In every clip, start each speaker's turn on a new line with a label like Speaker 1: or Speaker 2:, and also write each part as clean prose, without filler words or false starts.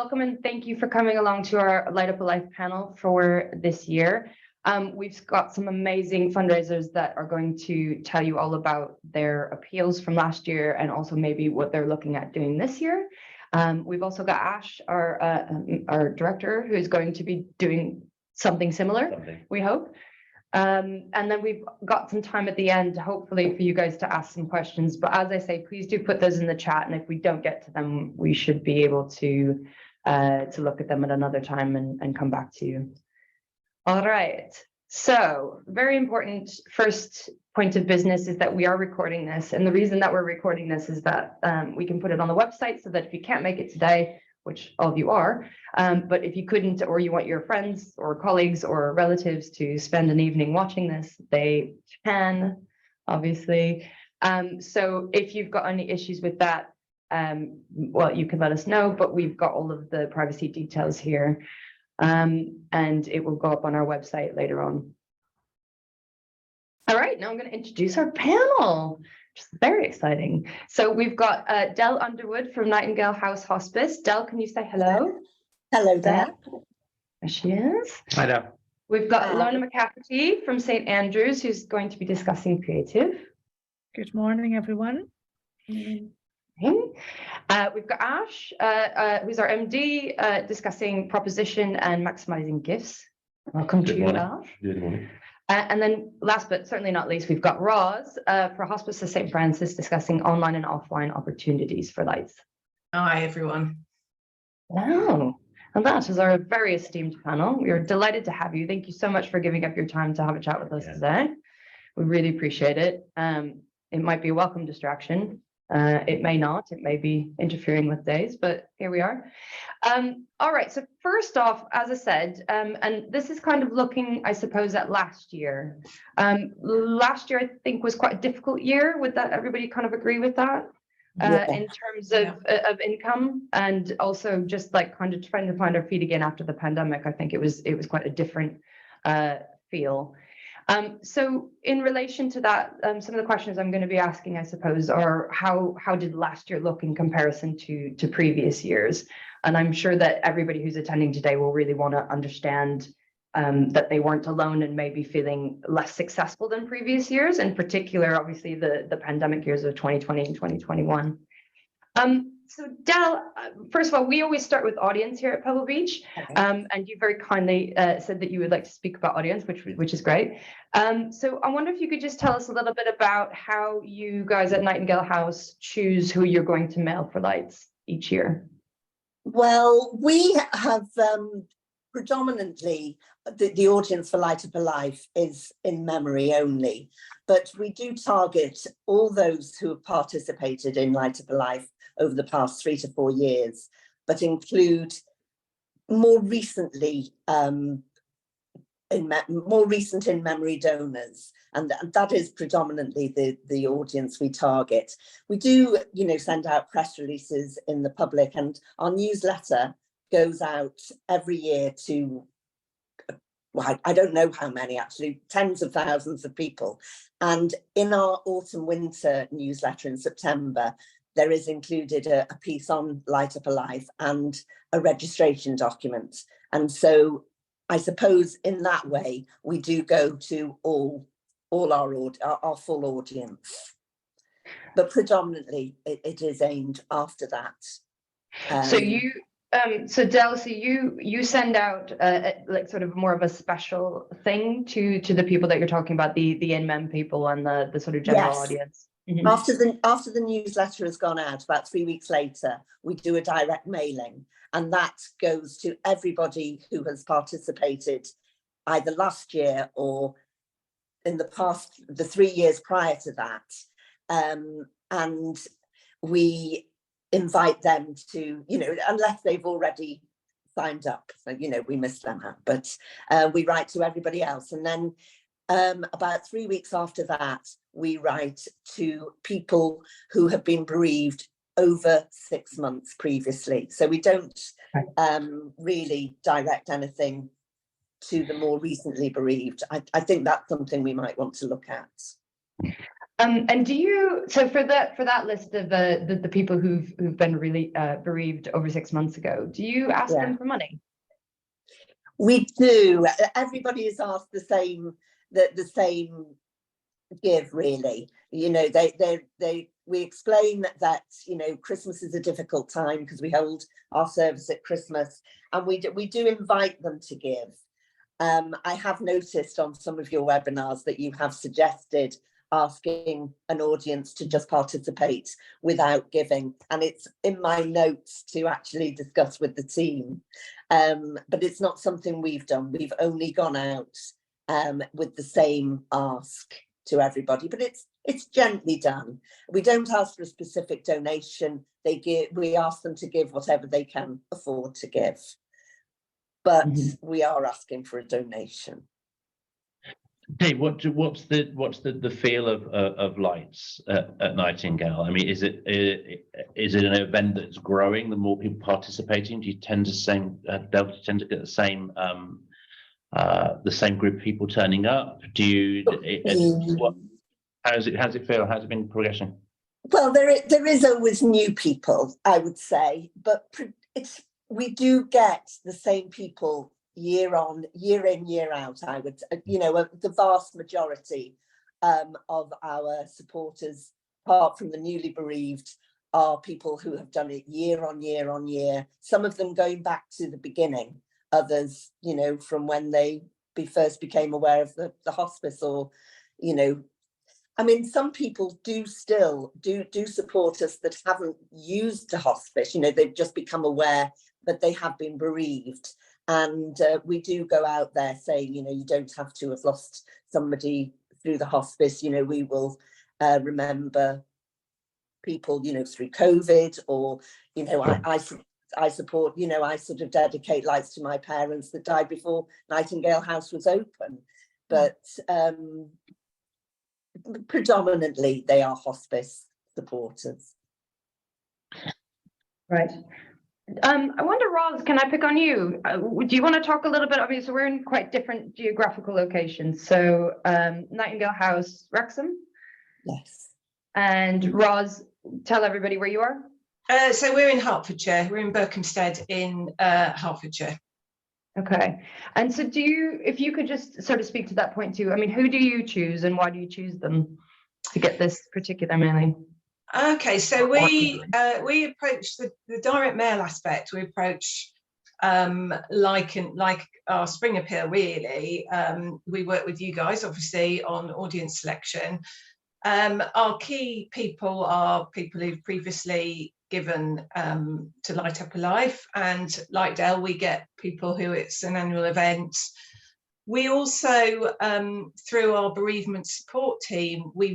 Speaker 1: Welcome and thank you for coming along to our Light Up a Life panel for this year. We've got some amazing fundraisers that are going to tell you all about their appeals from last year and also maybe what they're looking at doing this year. We've also got Ash, our director, who's going to be doing something similar, we hope. And then we've got some time at the end, hopefully, for you guys to ask some questions. But as I say, please do put those in the chat. And if we don't get to them, we should be able to look at them at another time and come back to you. All right. So very important first point of business is that we are recording this. And the reason that we're recording this is that we can put it on the website so that if you can't make it today, which all of you are, but if you couldn't, or you want your friends or colleagues or relatives to spend an evening watching this, they can, obviously. So if you've got any issues with that, well, you can let us know, but we've got all of the privacy details here, and it will go up on our website later on. All right, now I'm going to introduce our panel. Very exciting. So we've got Del Underwood from Nightingale House Hospice. Del, can you say hello?
Speaker 2: Hello there.
Speaker 1: There she is.
Speaker 3: Hi there.
Speaker 1: We've got Lorna McCafferty from St Andrews, who's going to be discussing creative.
Speaker 4: Good morning, everyone.
Speaker 1: We've got Ash, who's our MD, discussing proposition and maximizing gifts. Welcome to you, Ash.
Speaker 3: Good morning.
Speaker 1: And then last but certainly not least, we've got Roz for Hospice of St Francis discussing online and offline opportunities for lights.
Speaker 5: Hi, everyone.
Speaker 1: Wow. And that is our very esteemed panel. We are delighted to have you. Thank you so much for giving up your time to have a chat with us today. We really appreciate it. It might be a welcome distraction. It may not. It may be interfering with days, but here we are. All right. So first off, as I said, and this is kind of looking, I suppose, at last year. Last year, I think, was quite a difficult year. Would that everybody kind of agree with that? In terms of income, and also just like kind of trying to find our feet again after the pandemic. I think it was quite a different feel. So in relation to that, some of the questions I'm going to be asking, I suppose, are how did last year look in comparison to previous years? And I'm sure that everybody who's attending today will really want to understand that they weren't alone and maybe feeling less successful than previous years, in particular, obviously, the pandemic years of 2020 and 2021. So Del, first of all, we always start with audience here at Pebblebeach, and you very kindly said that you would like to speak about audience, which is great. So I wonder if you could just tell us a little bit about how you guys at Nightingale House choose who you're going to mail for lights each year.
Speaker 2: Well, we have predominantly the audience for Light Up a Life is in memory only, but we do target all those who have participated in Light Up a Life over the past 3 to 4 years, but include more recently more recent in memory donors, and that is predominantly the audience we target. We do, send out press releases in the public, and our newsletter goes out every year to, well, I don't know how many actually, tens of thousands of people. And in our autumn winter newsletter in September, there is included a piece on Light Up a Life and a registration document. And so I suppose in that way, we do go to all our full audience. But predominantly it is aimed after that.
Speaker 1: So Del, so you send out like sort of more of a special thing to the people that you're talking about, the in-mem people and the sort of general audience. Mm-hmm.
Speaker 2: After the newsletter has gone out, about 3 weeks later, we do a direct mailing, and that goes to everybody who has participated either last year or in the 3 years prior to that. And we invite them to, unless they've already signed up, so, we miss them out, but we write to everybody else. And then about 3 weeks after that, we write to people who have been bereaved over 6 months previously. So we don't really direct anything to the more recently bereaved. I think that's something we might want to look at.
Speaker 1: And do you, so for that list of the people who've been really bereaved over 6 months ago, do you ask them for money?
Speaker 2: We do. Everybody is asked the same give, really. You know, we explain that you know, Christmas is a difficult time because we hold our service at Christmas, and we do invite them to give. I have noticed on some of your webinars that you have suggested asking an audience to just participate without giving, and it's in my notes to actually discuss with the team, but it's not something we've done. We've only gone out with the same ask to everybody, but it's gently done. We don't ask for a specific donation. We ask them to give whatever they can afford to give, but we are asking for a donation.
Speaker 3: Dave, what's the feel of lights at Nightingale? I mean, is it an event that's growing? The more people participating, do you tend to get the same group of people turning up? Do you? How does it feel? How's it been progressing?
Speaker 2: Well, there is always new people, I would say, but we do get the same people year in, year out. I would, you know, the vast majority of our supporters, apart from the newly bereaved, are people who have done it year on year on year. Some of them going back to the beginning, others, you know, from when they first became aware of the hospice, or, you know, I mean, some people do still support us that haven't used the hospice. You know, they've just become aware that they have been bereaved. And we do go out there saying, you know, you don't have to have lost somebody through the hospice. You know, we will remember people, you know, through COVID, or, you know, I support, you know, I sort of dedicate lights to my parents that died before Nightingale House was open. But predominantly they are hospice supporters.
Speaker 1: Right. I wonder, Ros, can I pick on you? Do you want to talk a little bit? I mean, so we're in quite different geographical locations. So Nightingale House, Wrexham.
Speaker 2: Yes.
Speaker 1: And Ros, tell everybody where you are.
Speaker 5: So we're in Hertfordshire. We're in Berkhamsted in Hertfordshire. Okay.
Speaker 1: And so if you could just sort of speak to that point too, I mean, who do you choose and why do you choose them to get this particular mailing?
Speaker 5: Okay, so we approach the direct mail aspect. We approach like our spring appeal, really. We work with you guys, obviously, on audience selection. Our key people are people who've previously given to Light Up a Life, and like Dell, we get people who it's an annual event. We also, through our bereavement support team, they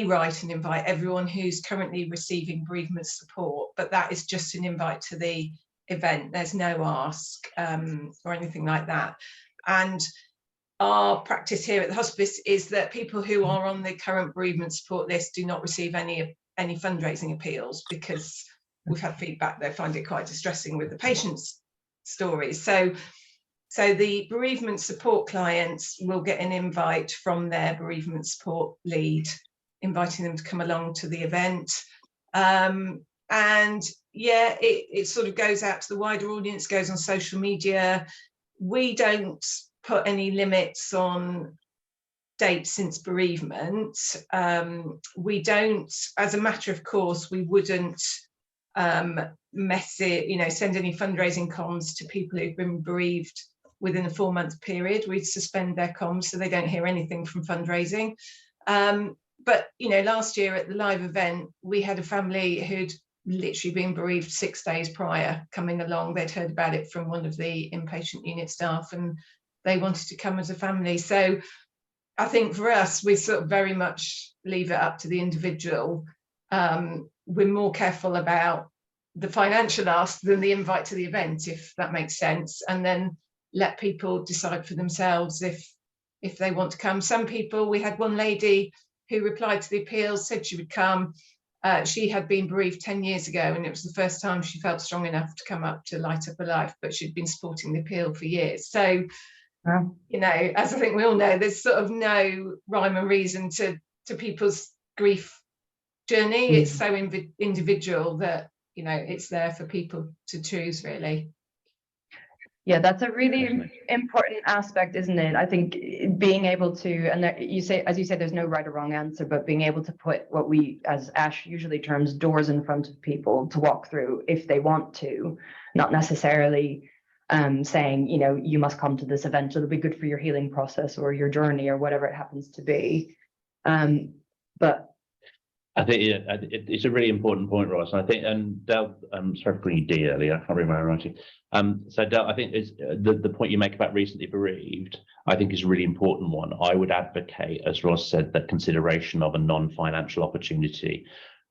Speaker 5: write and invite everyone who's currently receiving bereavement support, but that is just an invite to the event. There's no ask or anything like that. And our practice here at the hospice is that people who are on the current bereavement support list do not receive any fundraising appeals, because we've had feedback they find it quite distressing with the patients' stories. So the bereavement support clients will get an invite from their bereavement support lead, inviting them to come along to the event. And yeah, it sort of goes out to the wider audience, goes on social media. We don't put any limits on dates since bereavement. We don't, as a matter of course, we wouldn't send any fundraising comms to people who've been bereaved within a 4-month period. We'd suspend their comms so they don't hear anything from fundraising. But, you know, last year at the live event, we had a family who'd literally been bereaved 6 days prior coming along. They'd heard about it from one of the inpatient unit staff and they wanted to come as a family. So I think for us, we sort of very much leave it up to the individual. We're more careful about the financial ask than the invite to the event, if that makes sense, and then let people decide for themselves if they want to come. Some people, we had one lady who replied to the appeals, said she would come. She had been bereaved 10 years ago, and it was the first time she felt strong enough to come up to Light Up a Life, but she'd been supporting the appeal for years. So, you know, as I think we all know, there's sort of no rhyme and reason to to people's grief journey. It's so individual that, you know, it's there for people to choose, really.
Speaker 1: Yeah, that's a really important aspect, isn't it? I think being able to, and there, you say, as you say, there's no right or wrong answer, but being able to put what we, as Ash usually terms, doors in front of people to walk through if they want to, not necessarily saying, you know, you must come to this event, it'll be good for your healing process or your journey or whatever it happens to be. But
Speaker 3: I think it's a really important point, Ross. And I think, and Del, sorry for bringing you D earlier, I can't remember writing. So Del, I think it's the point you make about recently bereaved, I think is a really important one. I would advocate, as Ross said, that consideration of a non-financial opportunity.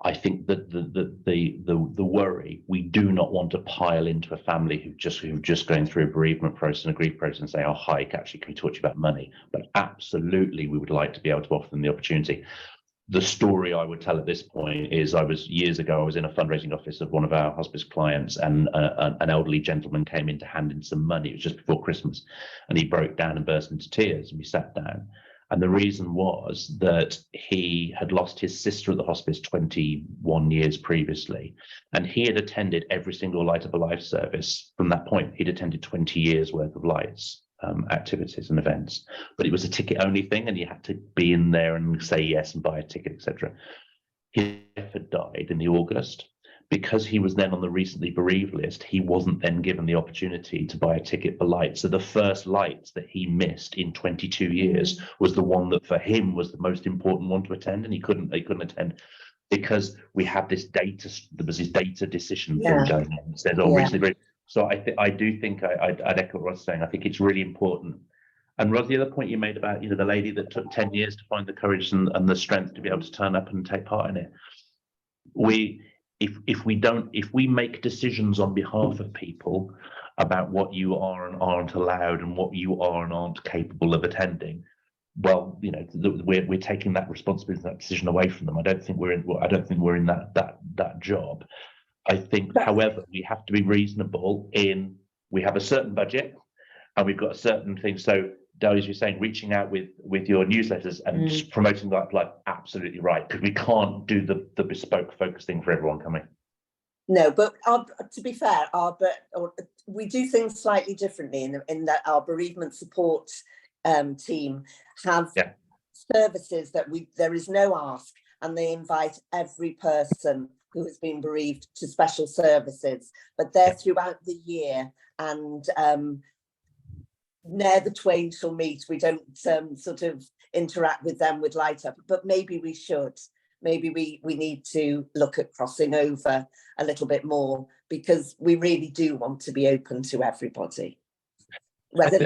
Speaker 3: I think that the worry, we do not want to pile into a family who've just going through a bereavement process and a grief process and say, oh, hi, actually, can we talk to you about money? But absolutely, we would like to be able to offer them the opportunity. The story I would tell at this point is years ago, I was in a fundraising office of one of our hospice clients, and an elderly gentleman came in to hand in some money. It was just before Christmas, and he broke down and burst into tears, and we sat down. And the reason was that he had lost his sister at the hospice 21 years previously, and he had attended every single Light Up a Life service from that point. He'd attended 20 years worth of lights. Activities and events, but it was a ticket only thing, and you had to be in there and say yes and buy a ticket, etc. His wife had died in the August. Because he was then on the recently bereaved list, he wasn't then given the opportunity to buy a ticket for lights. So the first lights that he missed in 22 years was the one that for him was the most important one to attend, and he couldn't attend because we had this data, there was this data decision thing going on. It said, oh, recently bereaved. So I do think I'd echo what Ross saying. I think it's really important. And Ross, the other point you made about, you know, the lady that took 10 years to find the courage and the strength to be able to turn up and take part in it. If we make decisions on behalf of people about what you are and aren't allowed and what you are and aren't capable of attending, well, you know, we're taking that responsibility, that decision away from them. I don't think we're in that job. I think, however, we have to be reasonable in, we have a certain budget and we've got a certain thing. So, Del, as you're saying, reaching out with your newsletters and just promoting Light Up a Life, absolutely right, because we can't do the bespoke focus thing for everyone, can we?
Speaker 2: No, but to be fair, we do things slightly differently in that our bereavement support team have services that there is no ask, and they invite every person who has been bereaved to special services, but they're throughout the year, and ne'er the twain shall meet. We don't sort of interact with them with Light Up, but maybe we should. Maybe we need to look at crossing over a little bit more, because we really do want to be open to everybody, whether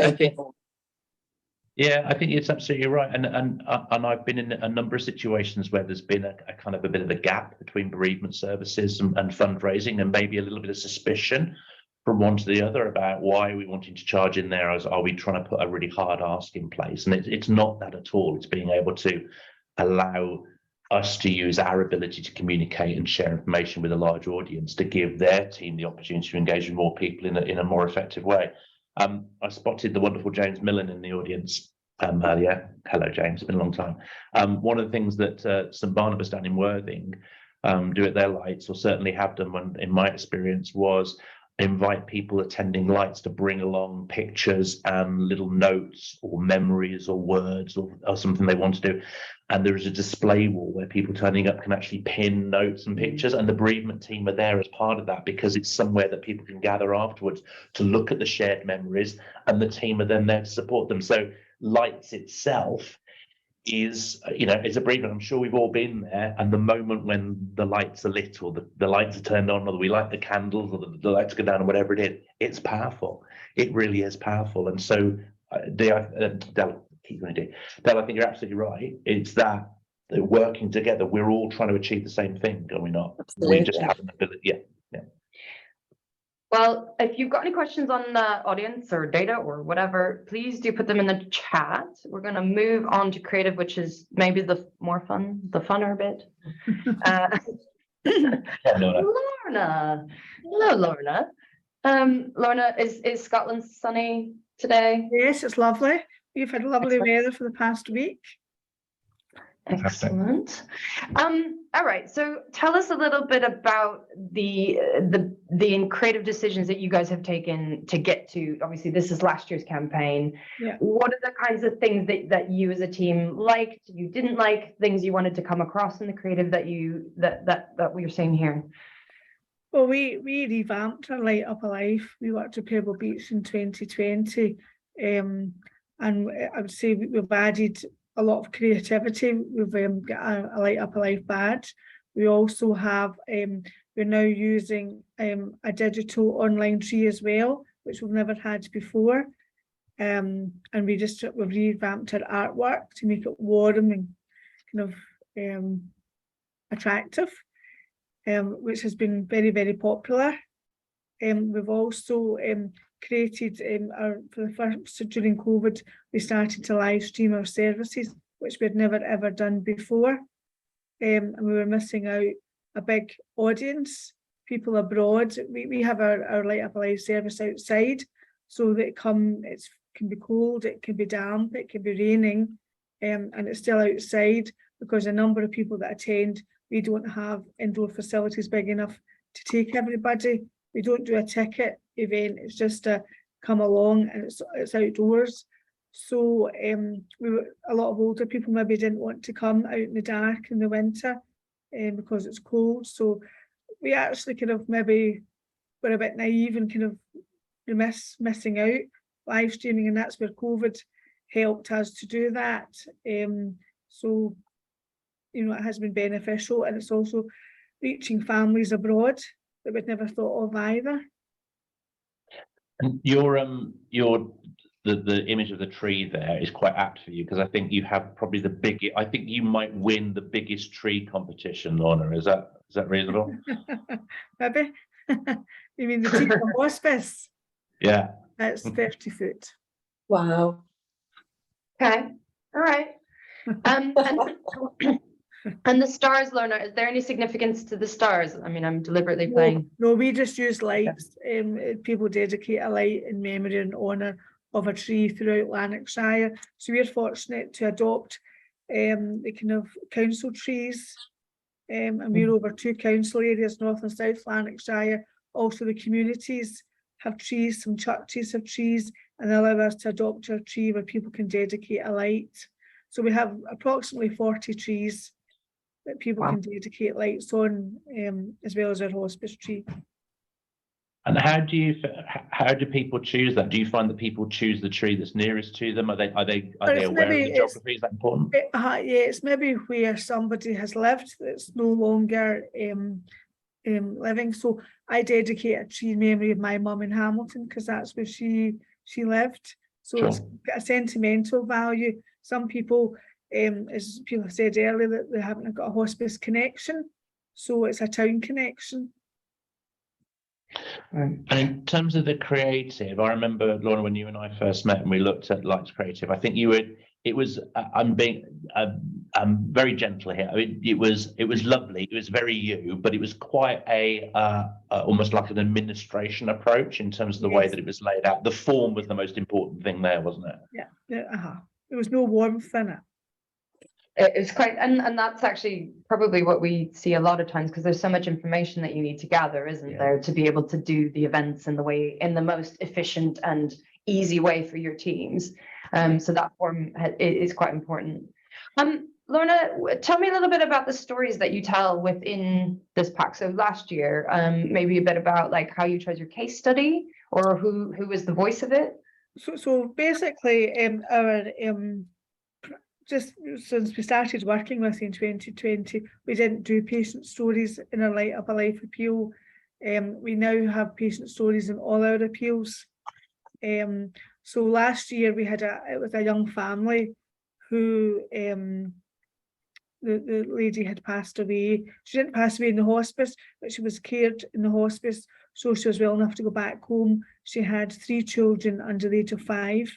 Speaker 3: Yeah, I think it's absolutely right, and I've been in a number of situations where there's been a kind of a bit of a gap between bereavement services and fundraising, and maybe a little bit of suspicion from one to the other about why are we wanting to charge in there, as are we trying to put a really hard ask in place? And it's not that at all. It's being able to allow us to use our ability to communicate and share information with a large audience to give their team the opportunity to engage with more people in a more effective way. I spotted the wonderful James Millen in the audience earlier. Hello, James, it's been a long time. One of the things that St Barnabas down in Worthing do at their lights, or certainly have done in my experience, was invite people attending lights to bring along pictures and little notes or memories or words or something they want to do. And there is a display wall where people turning up can actually pin notes and pictures, and the bereavement team are there as part of that, because it's somewhere that people can gather afterwards to look at the shared memories, and the team are then there to support them. So lights itself is, you know, it's a bereavement. I'm sure we've all been there, and the moment when the lights are lit, or the lights are turned on, or we light the candles, or the lights go down, or whatever it is, it's powerful. It really is powerful. And so Del, I think you're absolutely right. It's that working together, we're all trying to achieve the same thing, are we not?
Speaker 2: Absolutely.
Speaker 3: We just have an ability. Yeah.
Speaker 1: well, if you've got any questions on the audience or data or whatever, please do put them in the chat. We're going to move on to creative, which is maybe the funner bit. Lorna. Hello, Lorna. Lorna, is Scotland sunny today?
Speaker 4: Yes, it's lovely. We've had lovely
Speaker 1: Excellent.
Speaker 4: weather for the past week.
Speaker 1: Excellent. All right. So tell us a little bit about the creative decisions that you guys have taken to get to. Obviously, this is last year's campaign.
Speaker 4: Yeah.
Speaker 1: What are the kinds of things that you as a team liked, you didn't like, things you wanted to come across in the creative that we're seeing here?
Speaker 4: Well, we revamped our Light Up Alive. We worked at Pebblebeach in 2020, and I would say we've added a lot of creativity. We've got a Light Up Alive badge. We also have, we're now using a digital online tree as well, which we've never had before. And we've revamped our artwork to make it warm and kind of attractive, which has been very, very popular. We've also created for the first during COVID, we started to live stream our services, which we'd never ever done before. And we were missing out a big audience, people abroad. We have our Light Up Alive service outside, so that it can be cold, it can be damp, it can be raining, and it's still outside, because a number of people that attend, we don't have indoor facilities big enough to take everybody. We don't do a ticket event, it's just a come along, and it's outdoors. So a lot of older people maybe didn't want to come out in the dark in the winter because it's cold. So we actually kind of maybe were a bit naive and kind of missing out live streaming, and that's where COVID helped us to do that. So it has been beneficial, and it's also reaching families abroad that we'd never thought of either.
Speaker 3: And the image of the tree there is quite apt for you, because I think you have probably the biggest. I think you might win the biggest tree competition, Lorna. Is that reasonable?
Speaker 4: Maybe. You mean the tree from hospice?
Speaker 3: Yeah.
Speaker 4: It's 30 foot.
Speaker 2: Wow.
Speaker 1: Okay. All right. And the stars, Lorna, is there any significance to the stars? I mean, I'm deliberately playing.
Speaker 4: No, we just use lights. People dedicate a light in memory and honour of a tree throughout Lanarkshire. So we're fortunate to adopt the kind of council trees, and we're over 2 council areas, North and South Lanarkshire. Also the communities have trees, some churches have trees, and they allow us to adopt our tree where people can dedicate a light. So we have approximately 40 trees that people can dedicate lights on, as well as our hospice tree.
Speaker 3: And how do people choose that? Do you find that people choose the tree that's nearest to them? Are they aware of the geography? Is that important?
Speaker 4: Yeah, it's maybe where somebody has lived that's no longer living. So I dedicate a tree in memory of my mum in Hamilton, because that's where she lived. So It's got a sentimental value. Some people, as people said earlier, that they haven't got a hospice connection, so it's a town connection.
Speaker 3: And in terms of the creative, I remember, Lorna, when you and I first met and we looked at Lights Creative, I think I'm being very gentle here. I mean, it was lovely. It was very you, but it was quite almost like an administration approach in terms of the way that it was laid out. The form was the most important thing there, wasn't it?
Speaker 4: Yeah. There was no warmth in it.
Speaker 1: It's quite, and that's actually probably what we see a lot of times, because there's so much information that you need to gather, isn't there, to be able to do the events in the most efficient and easy way for your teams. So that form is quite important. Lorna, tell me a little bit about the stories that you tell within this pack. So last year, maybe a bit about like how you chose your case study, or who was the voice of it.
Speaker 4: So basically, our just since we started working with in 2020, we didn't do patient stories in our Light Up Alive appeal. We now have patient stories in all our appeals. So last year it was a young family who the lady had passed away. She didn't pass away in the hospice, but she was cared in the hospice, so she was well enough to go back home. She had 3 children under the age of 5.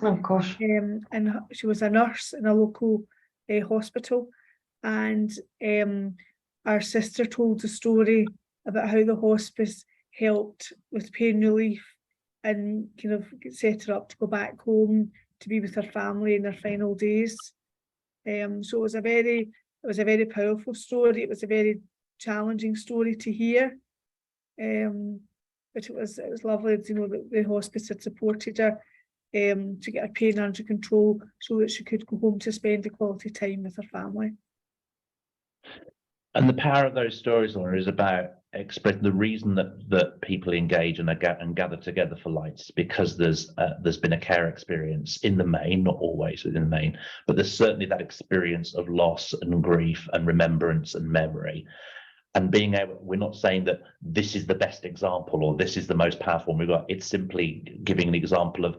Speaker 1: Oh gosh.
Speaker 4: And she was a nurse in a local hospital, and our sister told the story about how the hospice helped with pain relief and kind of set her up to go back home to be with her family in their final days. So it was a very powerful story. It was a very challenging story to hear. But it was lovely to know that the hospice had supported her to get her pain under control so that she could go home to spend the quality time with her family.
Speaker 3: And the power of those stories, Laura, is about expressing the reason that people engage and gather together for lights, because there's been a care experience in the main, not always in the main, but there's certainly that experience of loss and grief and remembrance and memory. And being able, we're not saying that this is the best example or this is the most powerful we've got. It's simply giving an example of,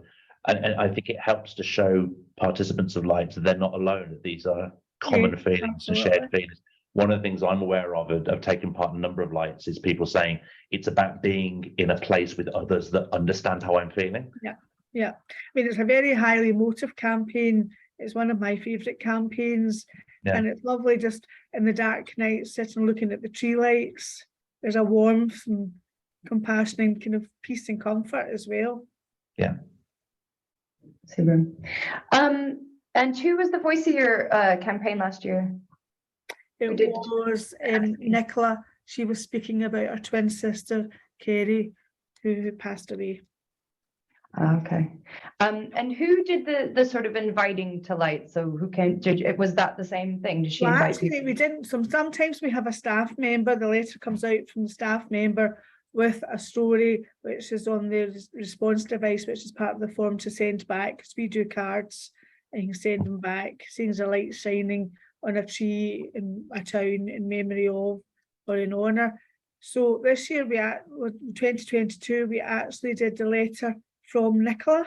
Speaker 3: and I think it helps to show participants of lights that they're not alone, that these are common feelings and shared feelings. One of the things I'm aware of taking part in a number of lights is people saying it's about being in a place with others that understand how I'm feeling.
Speaker 4: Yeah. I mean, it's a very highly emotive campaign. It's one of my favourite campaigns. Yeah. And it's lovely just in the dark night, sitting looking at the tree lights. There's a warmth and compassion and kind of peace and comfort as well.
Speaker 3: Yeah.
Speaker 1: Super. And who was the voice of your campaign last year?
Speaker 4: It was Nicola. She was speaking about her twin sister, Kerry, who passed away.
Speaker 1: Okay. And who did the sort of inviting to light? So who came? Was that the same thing? Did she invite
Speaker 4: actually, people? We didn't. Sometimes we have a staff member. The letter comes out from the staff member with a story which is on the response device, which is part of the form to send back. Because we do cards and you can send them back. Seeing the light shining on a tree in a town in memory of or in honour. So this year, 2022, we actually did the letter from Nicola.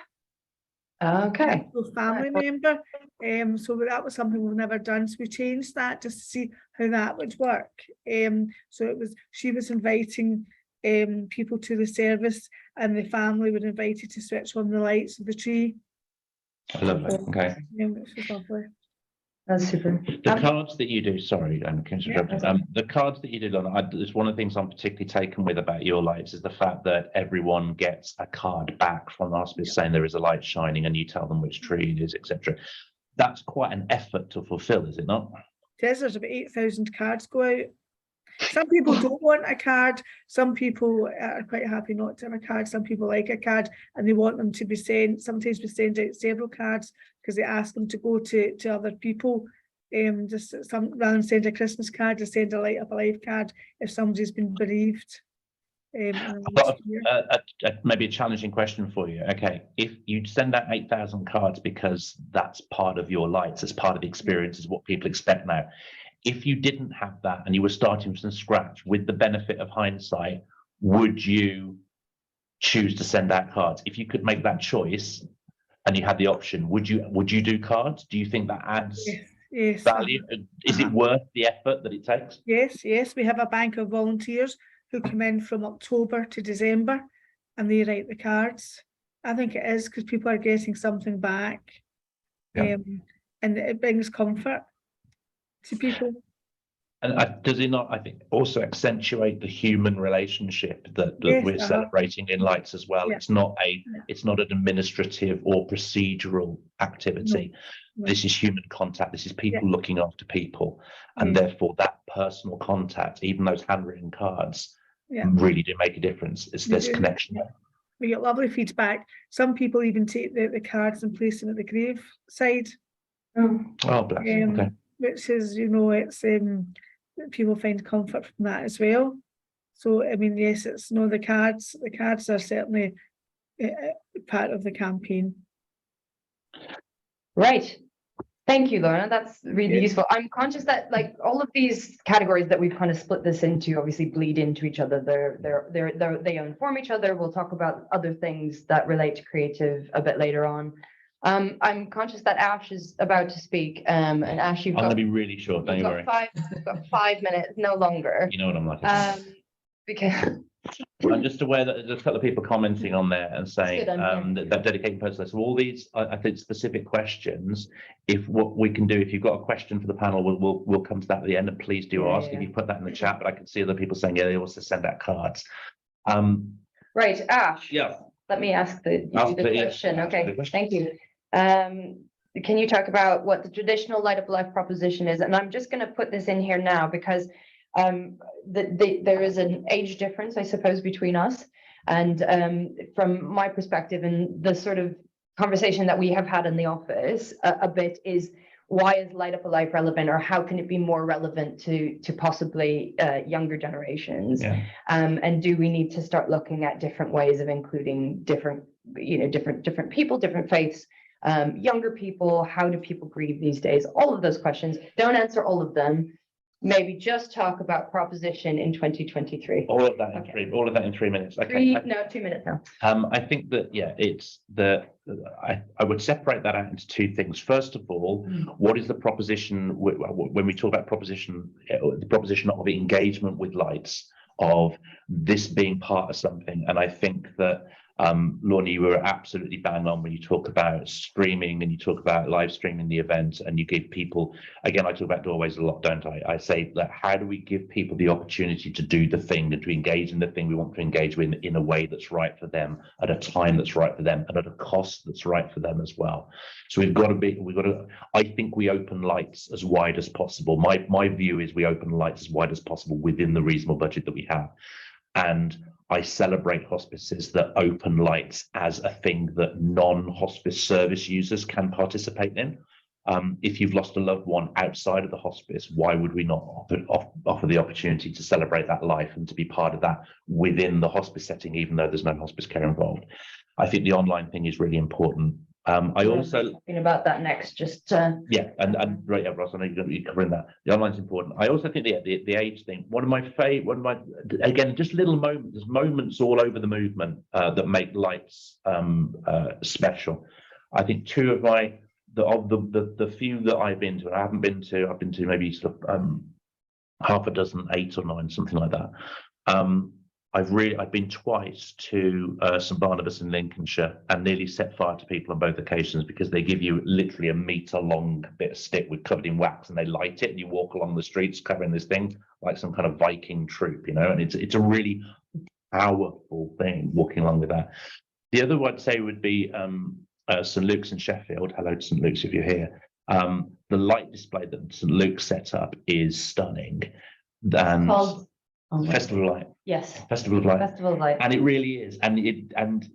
Speaker 1: Okay.
Speaker 4: A family member. So that was something we've never done. So we changed that just to see how that would work. So she was inviting people to the service, and the family were invited to switch on the lights of the tree.
Speaker 3: Lovely. Okay.
Speaker 4: Which was lovely.
Speaker 1: That's super.
Speaker 3: The cards that you do, sorry, the cards that you did on, it's one of the things I'm particularly taken with about your lights is the fact that everyone gets a card back from the hospice saying there is a light shining, and you tell them which tree it is, etc. That's quite an effort to fulfill, is it not?
Speaker 4: There's about 8,000 cards go out. Some people don't want a card. Some people are quite happy not to have a card. Some people like a card and they want them to be sent. Sometimes we send out several cards because they ask them to go to other people. Rather than send a Christmas card, just send a Light Up a Life card if somebody's been bereaved.
Speaker 3: Maybe a challenging question for you. Okay, if you send out 8,000 cards because that's part of your lights, it's part of the experience, is what people expect now. If you didn't have that and you were starting from scratch, with the benefit of hindsight, would you choose to send out cards? If you could make that choice and you had the option, would you do cards? Do you think that adds value? Is it worth the effort that it takes?
Speaker 4: Yes. We have a bank of volunteers who come in from October to December and they write the cards. I think it is because people are getting something back. And it brings comfort to people.
Speaker 3: And does it not, I think, also accentuate the human relationship that we're celebrating in lights as well? It's not an administrative or procedural activity. No. This is human contact. This is people looking after people, and therefore that personal contact, even those handwritten cards, really do make a difference. It's this connection.
Speaker 4: We get lovely feedback. Some people even take the cards and place them at the grave side.
Speaker 3: Oh, bless. Okay.
Speaker 4: Which is, it's people find comfort from that as well. So I mean, yes, the cards are certainly part of the campaign.
Speaker 1: Right. Thank you, Lorna. That's really useful. I'm conscious that all of these categories that we've kind of split this into obviously bleed into each other. They inform each other. We'll talk about other things that relate to creative a bit later on. I'm conscious that Ash is about to speak, and Ash, I'm
Speaker 3: going to be really short. Don't you worry.
Speaker 1: You've got 5 minutes, no longer.
Speaker 3: You know what I'm like.
Speaker 1: Because
Speaker 3: I'm just aware that there's a couple of people commenting on there and saying that dedicated post list. So all these, I think, specific questions. If what we can do, if you've got a question for the panel, we'll come to that at the end, and please do ask if you put that in the chat. But I can see other people saying they also send out cards. Right,
Speaker 1: Ash.
Speaker 3: Yeah.
Speaker 1: Let me ask the question. Okay, thank you. can you talk about what the traditional Light Up Life proposition is? And I'm just going to put this in here now because there is an age difference, I suppose, between us. And from my perspective and the sort of conversation that we have had in the office a bit is, why is Light Up a Life relevant, or how can it be more relevant to possibly younger generations?
Speaker 3: Yeah.
Speaker 1: And do we need to start looking at different ways of including different people, different faiths, younger people? How do people grieve these days? All of those questions. Don't answer all of them. Maybe just talk about proposition in 2023.
Speaker 3: All of that in
Speaker 1: Okay.
Speaker 3: all of that in 3 minutes. Okay.
Speaker 1: 2 minutes now.
Speaker 3: I think that, yeah, it's I would separate that out into two things. First of all, what is the proposition when we talk about proposition, the proposition of engagement with lights, of this being part of something? And I think that Lorna, you were absolutely bang on when you talk about streaming and you talk about live streaming the event, and you give people, again, I talk about doorways a lot, don't I? I say that, how do we give people the opportunity to do the thing and to engage in the thing we want to engage with in a way that's right for them, at a time that's right for them, and at a cost that's right for them as well. So I think we open lights as wide as possible. My view is we open lights as wide as possible within the reasonable budget that we have. And I celebrate hospices that open lights as a thing that non-hospice service users can participate in. If you've lost a loved one outside of the hospice, why would we not offer the opportunity to celebrate that life and to be part of that within the hospice setting, even though there's no hospice care involved? I think the online thing is really important. I also
Speaker 1: talking about that next, just
Speaker 3: yeah, and right, yeah, Ross, I know you're covering that. The online's important. I also think the age thing. One of my again, just little moments. There's moments all over the movement that make lights special. I think two of the few that I've been to, and I've been to maybe sort of half a dozen, 8 or 9, something like that. I've been twice to St Barnabas in Lincolnshire and nearly set fire to people on both occasions, because they give you literally a metre long bit of stick covered in wax, and they light it, and you walk along the streets covering this thing like some kind of Viking troop, and it's a really powerful thing walking along with that. The other one I'd say would be St Luke's in Sheffield. Hello to St Luke's if you're here. The light display that St Luke's set up is stunning. And Festival of Light.
Speaker 1: Yes.
Speaker 3: Festival of Light.
Speaker 1: Festival of Light.
Speaker 3: And it really is. And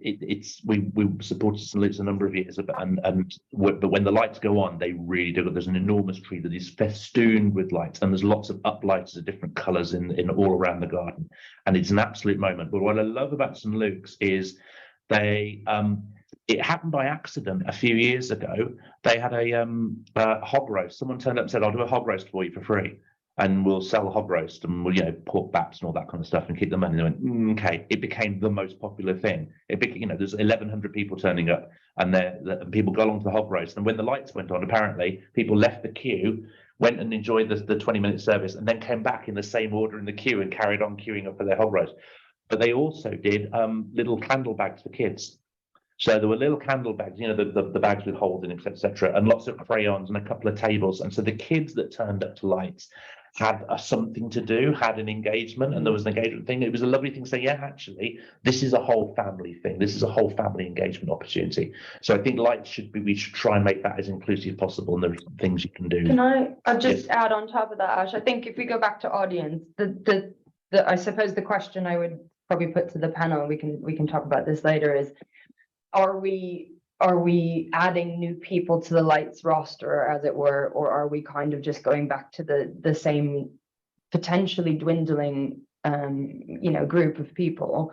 Speaker 3: it's we supported St Luke's a number of years, but when the lights go on, they really do. There's an enormous tree that is festooned with lights, and there's lots of uplighters of different colours in all around the garden. And it's an absolute moment. But what I love about St Luke's is it happened by accident a few years ago. They had a hog roast. Someone turned up and said, "I'll do a hog roast for you for free, and we'll sell hog roast, and we'll, pork baps and all that kind of stuff, and keep the money." And they went, okay. It became the most popular thing. There's 1,100 people turning up, and people go along to the hog roast. And when the lights went on, apparently people left the queue, went and enjoyed the 20-minute service, and then came back in the same order in the queue and carried on queuing up for their hog roast. But they also did little candle bags for kids. So there were little candle bags, the bags with holes in it, etc., and lots of crayons and a couple of tables. And so the kids that turned up to lights had something to do, had an engagement, and there was an engagement thing. It was a lovely thing to say, yeah, actually, this is a whole family thing. This is a whole family engagement opportunity. So I think lights we should try and make that as inclusive as possible, and there are things you can do.
Speaker 1: Can I'll just add on top of that, Ash? I think if we go back to audience, I suppose the question I would probably put to the panel, we can talk about this later, is are we adding new people to the lights roster, as it were, or are we kind of just going back to the same potentially dwindling group of people?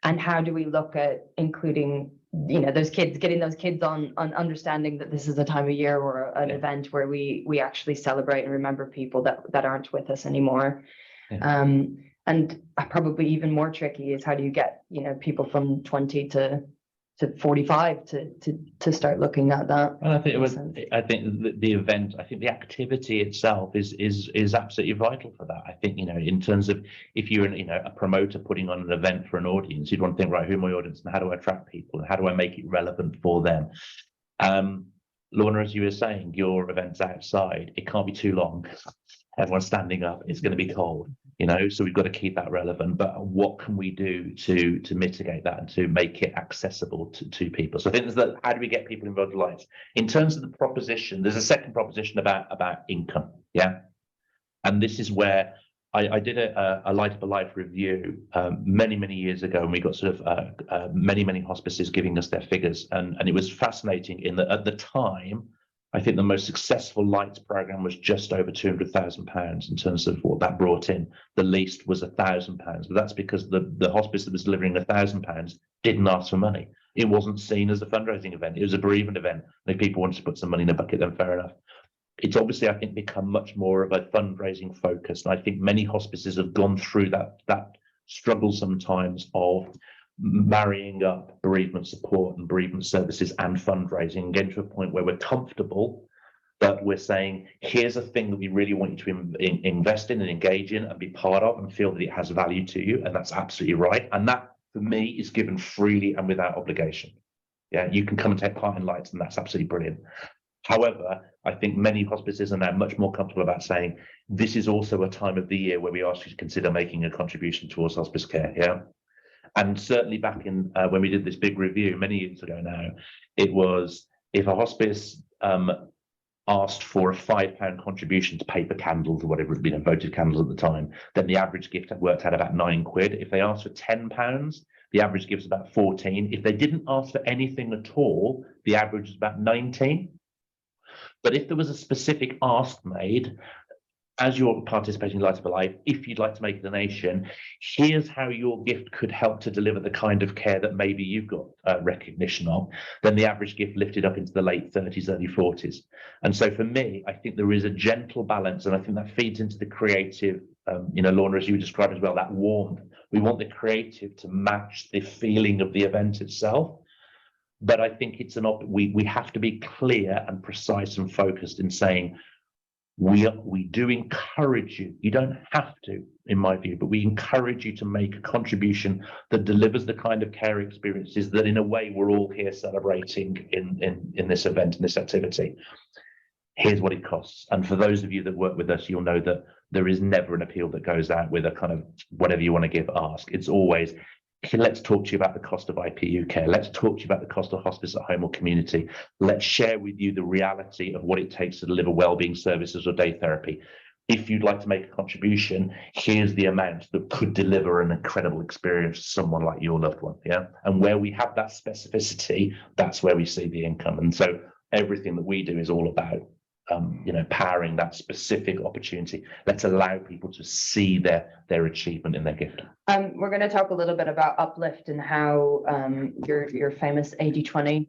Speaker 1: And how do we look at including those kids, getting those kids on understanding that this is a time of year or an event where we actually celebrate and remember people that aren't with us anymore. And probably even more tricky is, how do you get people from 20 to 45 to start looking at that?
Speaker 3: And I think the event, I think the activity itself is absolutely vital for that. I think in terms of, if you're a promoter putting on an event for an audience, you'd want to think, right, who are my audience and how do I attract people and how do I make it relevant for them? Lorna, as you were saying, your event's outside. It can't be too long. Everyone's standing up. It's going to be cold. So we've got to keep that relevant. But what can we do to mitigate that and to make it accessible to people? So I think there's that. How do we get people involved in lights? In terms of the proposition, there's a second proposition about income. Yeah, and this is where I did a Light Up a Life review many years ago, and we got sort of many hospices giving us their figures, and it was fascinating in that at the time, I think the most successful lights program was just over £200,000 in terms of what that brought in. The least was £1,000, but that's because the hospice that was delivering £1,000 didn't ask for money. It wasn't seen as a fundraising event. It was a bereavement event. And if people wanted to put some money in the bucket, then fair enough. It's obviously, I think, become much more of a fundraising focus. And I think many hospices have gone through that struggle sometimes of marrying up bereavement support and bereavement services and fundraising, and getting to a point where we're comfortable, but we're saying, here's a thing that we really want you to invest in and engage in and be part of and feel that it has value to you. And that's absolutely right. And that, for me, is given freely and without obligation. Yeah, you can come and take part in lights, and that's absolutely brilliant. However, I think many hospices are now much more comfortable about saying, this is also a time of the year where we ask you to consider making a contribution towards hospice care. Yeah. And certainly back in when we did this big review many years ago now, it was, if a hospice asked for a £5 contribution to paper candles or whatever, voted candles at the time, then the average gift worked out about £9. If they asked for £10, the average gift was about 14. If they didn't ask for anything at all, the average was about 19. But if there was a specific ask made, as you're participating in Light Up a Life, if you'd like to make a donation, here's how your gift could help to deliver the kind of care that maybe you've got recognition of, then the average gift lifted up into the late 30s, early 40s. And so for me, I think there is a gentle balance, and I think that feeds into the creative, Lorna, as you described as well, that warmth. We want the creative to match the feeling of the event itself. But I think it's we have to be clear and precise and focused in saying, we do encourage you. You don't have to, in my view, but we encourage you to make a contribution that delivers the kind of care experiences that, in a way, we're all here celebrating in this event, in this activity. Here's what it costs. And for those of you that work with us, you'll know that there is never an appeal that goes out with a kind of whatever you want to give, ask. It's always, let's talk to you about the cost of IPU care. Let's talk to you about the cost of hospice at home or community. Let's share with you the reality of what it takes to deliver wellbeing services or day therapy. If you'd like to make a contribution, here's the amount that could deliver an incredible experience to someone like your loved one. Yeah. And where we have that specificity, that's where we see the income. And so everything that we do is all about powering that specific opportunity. Let's allow people to see their achievement in their gift.
Speaker 1: We're going to talk a little bit about uplift and how your famous 80-20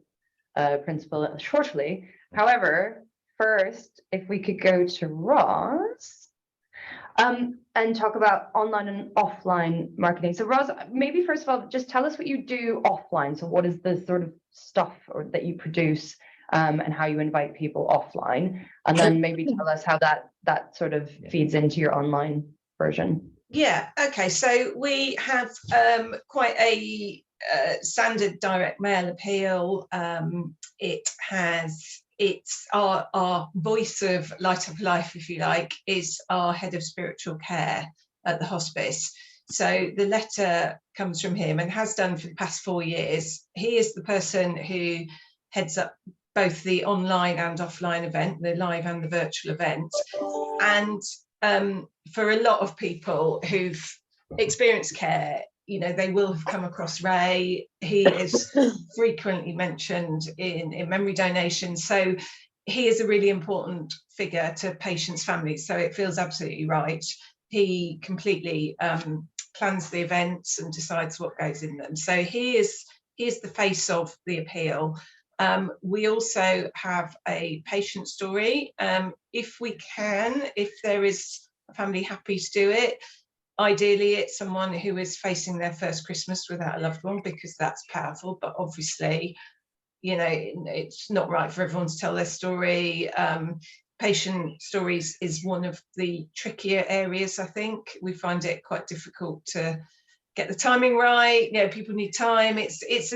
Speaker 1: principle shortly. However, first, if we could go to Ros and talk about online and offline marketing. So Ros, maybe first of all, just tell us what you do offline. So what is the sort of stuff that you produce and how you invite people offline, and then maybe tell us how that sort of feeds into your online version.
Speaker 5: Yeah, okay, so we have quite a standard direct mail appeal. It's our voice of Light Up Life, if you like, is our head of spiritual care at the hospice. So the letter comes from him and has done for the past 4 years. He is the person who heads up both the online and offline event, the live and the virtual event. And for a lot of people who've experienced care, they will have come across Ray. He is frequently mentioned in memory donations. So he is a really important figure to patients' families. So it feels absolutely right. He completely plans the events and decides what goes in them. So he is the face of the appeal. We also have a patient story. If there is a family happy to do it, ideally it's someone who is facing their first Christmas without a loved one, because that's powerful. But obviously, it's not right for everyone to tell their story. Patient stories is one of the trickier areas, I think. We find it quite difficult to get the timing right. People need time. It's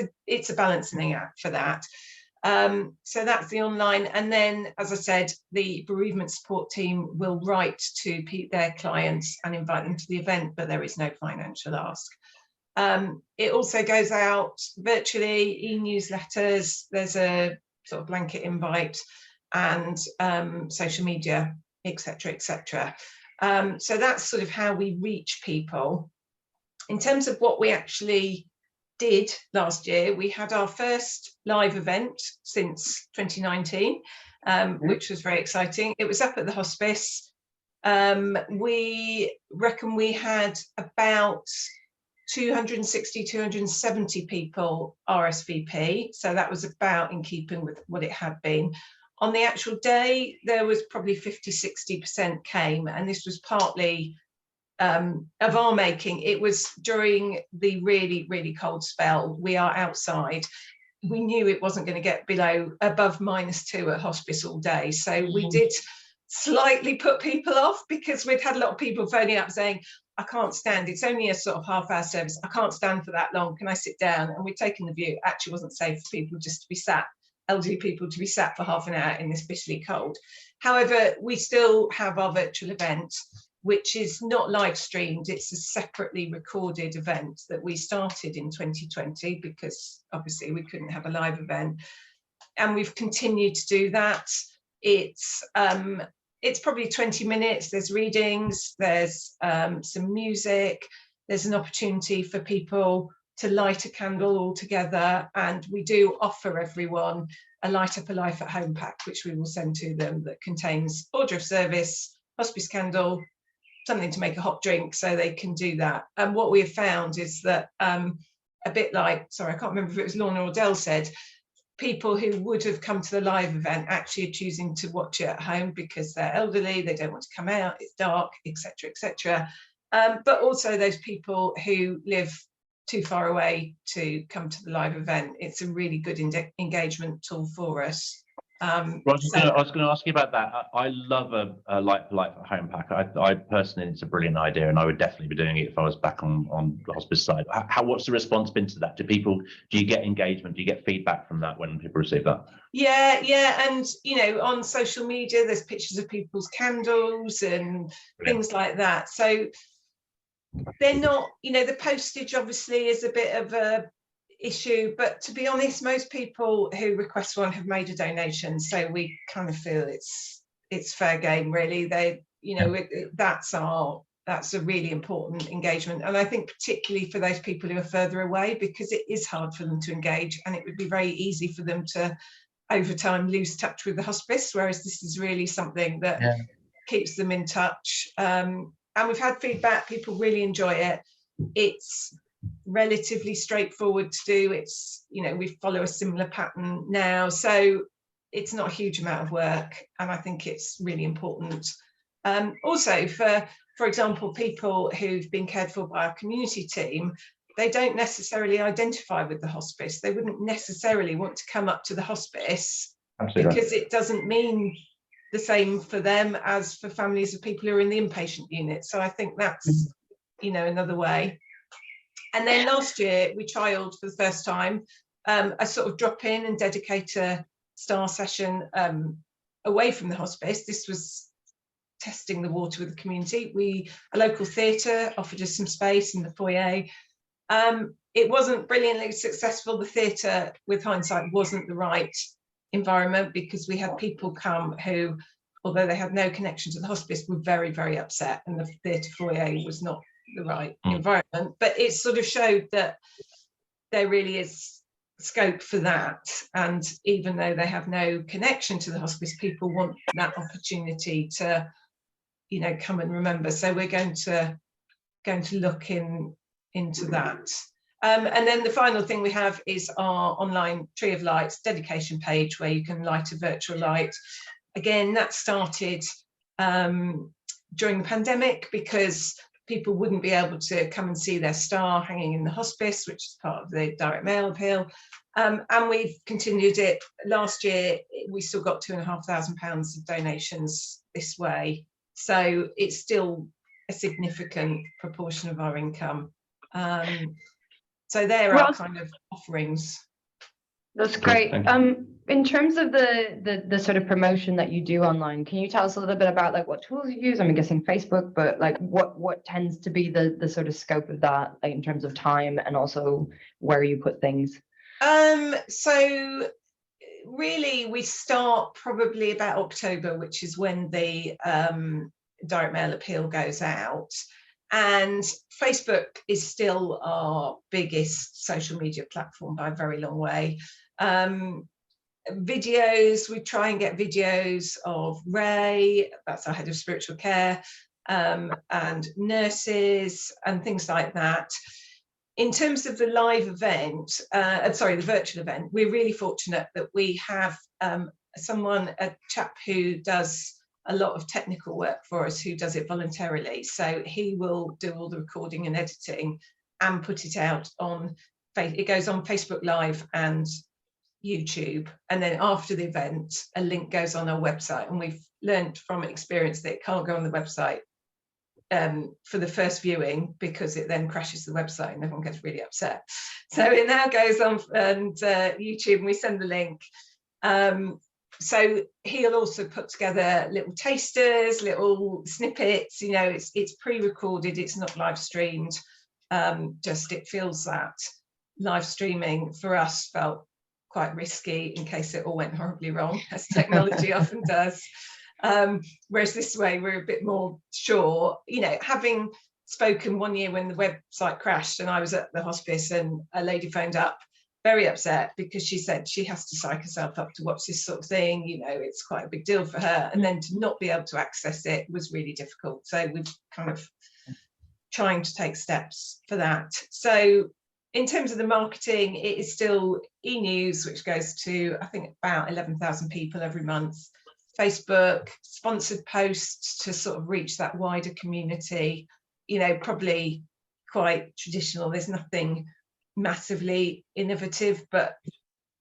Speaker 5: a balancing act for that. So that's the online. And then, as I said, the bereavement support team will write to their clients and invite them to the event, but there is no financial ask. It also goes out virtually, e-newsletters, there's a sort of blanket invite, and social media, etc., etc. So that's sort of how we reach people. In terms of what we actually did last year, we had our first live event since 2019, which was very exciting. It was up at the hospice. We reckon we had about 260, 270 people RSVP. So that was about in keeping with what it had been. On the actual day, there was probably 50, 60% came, and this was partly of our making. It was during the really, really cold spell. We are outside. We knew it wasn't going to get above -2 at hospice all day. So we did slightly put people off, because we'd had a lot of people phoning up saying, I can't stand, it's only a sort of half-hour service, I can't stand for that long, can I sit down? And we'd taken the view it actually wasn't safe for people just to be sat, elderly people to be sat for half an hour in this bitterly cold. However, we still have our virtual event, which is not live streamed. It's a separately recorded event that we started in 2020, because obviously we couldn't have a live event, and we've continued to do that. It's probably 20 minutes. There's readings, there's some music, there's an opportunity for people to light a candle all together, and we do offer everyone a Light Up a Life at Home pack, which we will send to them, that contains order of service, hospice candle, something to make a hot drink, so they can do that. And what we have found is that a bit like, sorry, I can't remember if it was Lorna or Del said, people who would have come to the live event actually are choosing to watch it at home because they're elderly, they don't want to come out, it's dark, etc., etc. But also those people who live too far away to come to the live event. It's a really good engagement tool for us.
Speaker 3: I was going to ask you about that. I love a Light for Life at Home pack. I personally, it's a brilliant idea, and I would definitely be doing it if I was back on the hospice side. What's the response been to that? Do you get engagement? Do you get feedback from that when people receive that?
Speaker 5: Yeah, and on social media, there's pictures of people's candles and things like that. So they're not, the postage obviously is a bit of a issue, but to be honest, most people who request one have made a donation, so we kind of feel it's fair game, really. That's a really important engagement, and I think particularly for those people who are further away, because it is hard for them to engage, and it would be very easy for them to over time lose touch with the hospice, whereas this is really something that keeps them in touch. And we've had feedback, people really enjoy it. It's relatively straightforward to do. It's, we follow a similar pattern now, so it's not a huge amount of work, and I think it's really important. Also, for example, people who've been cared for by our community team, they don't necessarily identify with the hospice. They wouldn't necessarily want to come up to the hospice. Absolutely. Because it doesn't mean the same for them as for families of people who are in the inpatient unit. So I think that's, another way. And then last year we trialled for the first time a sort of drop in and dedicate a star session away from the hospice. This was testing the water with the community. A local theatre offered us some space in the foyer. It wasn't brilliantly successful. The theatre, with hindsight, wasn't the right environment, because we had people come who, although they had no connection to the hospice, were very, very upset, and the theatre foyer was not the right environment. But it sort of showed that there really is scope for that, and even though they have no connection to the hospice, people want that opportunity to come and remember. So we're going to look into that. And then the final thing we have is our online Tree of Lights dedication page, where you can light a virtual light. Again, that started during the pandemic, because people wouldn't be able to come and see their star hanging in the hospice, which is part of the direct mail appeal. And we've continued it. Last year, we still got £2,500 of donations this way. So it's still a significant proportion of our income. So there are kind of offerings.
Speaker 1: That's
Speaker 3: Cool,
Speaker 1: great.
Speaker 3: thank you.
Speaker 1: In terms of the sort of promotion that you do online, can you tell us a little bit about like what tools you use? I'm guessing Facebook, but like what tends to be the sort of scope of that, like in terms of time and also where you put things?
Speaker 5: So really we start probably about October, which is when the direct mail appeal goes out. And Facebook is still our biggest social media platform by a very long way. Videos, we try and get videos of Ray, that's our head of spiritual care, and nurses and things like that. In terms of the live event, the virtual event, we're really fortunate that we have a chap who does a lot of technical work for us, who does it voluntarily. So he will do all the recording and editing and put it out on, it goes on Facebook Live and YouTube. And then after the event, a link goes on our website. And we've learned from experience that it can't go on the website for the first viewing, because it then crashes the website and everyone gets really upset. So it now goes on and YouTube, and we send the link. So he'll also put together little tasters, little snippets, you know, it's pre-recorded, it's not live streamed. Just it feels that live streaming for us felt quite risky in case it all went horribly wrong, as technology often does. Whereas this way we're a bit more sure, you know, having spoken one year when the website crashed and I was at the hospice and a lady phoned up very upset because she said she has to psych herself up to watch this sort of thing, you know, it's quite a big deal for her, and then to not be able to access it was really difficult. So we're kind of trying to take steps for that. So in terms of the marketing, it is still e-news, which goes to, I think, about 11,000 people every month. Facebook, sponsored posts to sort of reach that wider community, you know, probably quite traditional. There's nothing massively innovative, but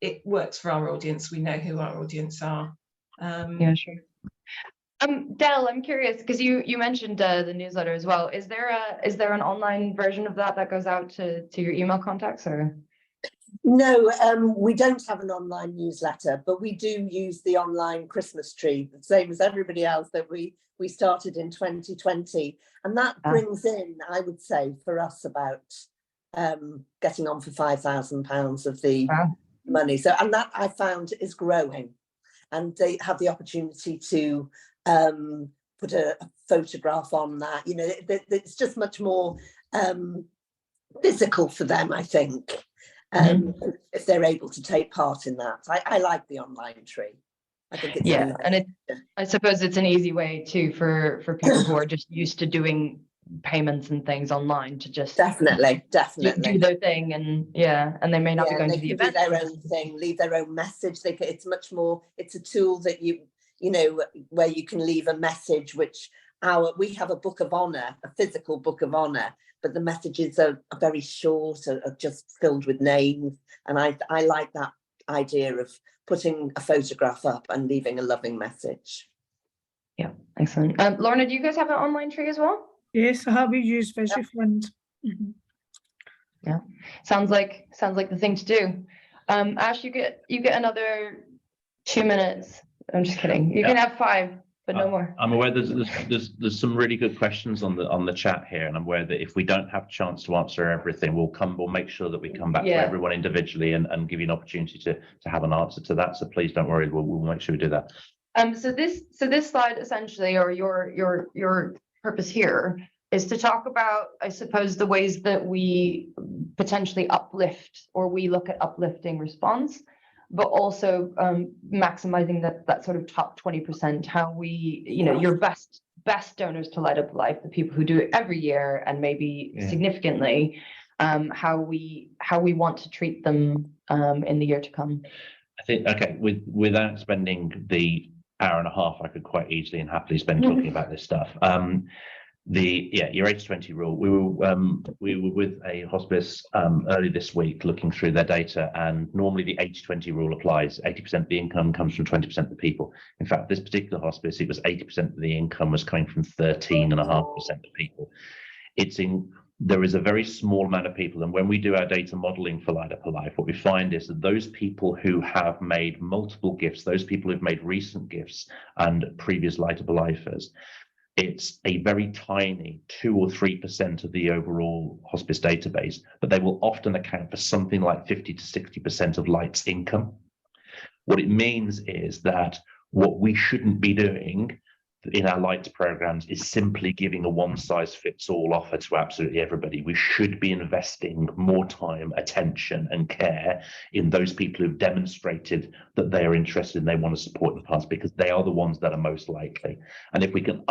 Speaker 5: it works for our audience. We know who our audience are.
Speaker 1: Yeah, sure. Del, I'm curious because you mentioned the newsletter as well. Is there an online version of that goes out to your email contacts, or?
Speaker 2: No, we don't have an online newsletter, but we do use the online Christmas tree, the same as everybody else, that we started in 2020, and that brings in, I would say, for us about getting on for £5,000 of the money. So, and that I found is growing, and they have the opportunity to put a photograph on that. You know, it's just much more physical for them, I think. If they're able to take part in that. I like the online tree. I think it's
Speaker 1: nice, and I suppose it's an easy way too for people who are just used to doing payments and things online to just
Speaker 2: definitely
Speaker 1: do their thing, and and they may not be going to the event.
Speaker 2: Do their own thing, leave their own message. It's much more. It's a tool that you know, where you can leave a message. Which we have a book of honour, a physical book of honour. But the messages are very short, are just filled with names. And I like that idea of putting a photograph up and leaving a loving message.
Speaker 1: Yeah, excellent. Lorna, do you guys have an online tree as well?
Speaker 4: Yes, I have. We use VisuFund.
Speaker 1: Yeah, sounds like the thing to do. Ash, you get another 2 minutes. I'm just kidding. You can have 5. But no more.
Speaker 3: I'm aware there's some really good questions on the chat here, and I'm aware that if we don't have a chance to answer everything, we'll make sure that we come back to everyone individually and give you an opportunity to have an answer to that. So please don't worry, we'll make sure we do that.
Speaker 1: So this slide essentially, or your purpose here, is to talk about, I suppose, the ways that we potentially uplift, or we look at uplifting response, but also maximizing that sort of top 20%, how we, you know, your best donors to Light Up Life, the people who do it every year and maybe significantly, how we want to treat them in the year to come.
Speaker 3: I think, okay, without spending the hour and a half I could quite easily and happily spend talking about this stuff. Your 80-20 rule. We were with a hospice early this week looking through their data, and normally the 80-20 rule applies. 80% of the income comes from 20% of the people. In fact, this particular hospice, it was 80% of the income was coming from 13.5% of people. there is a very small amount of people, and when we do our data modeling for Light Up a Life, what we find is that those people who have made multiple gifts, those people who've made recent gifts and previous Light Up a Lifers, it's a very tiny 2 or 3% of the overall hospice database, but they will often account for something like 50 to 60% of Light's income. What it means is that what we shouldn't be doing in our Lights programs is simply giving a one-size-fits-all offer to absolutely everybody. We should be investing more time, attention, and care in those people who've demonstrated that they are interested and they want to support in the past, because they are the ones that are most likely. And if we can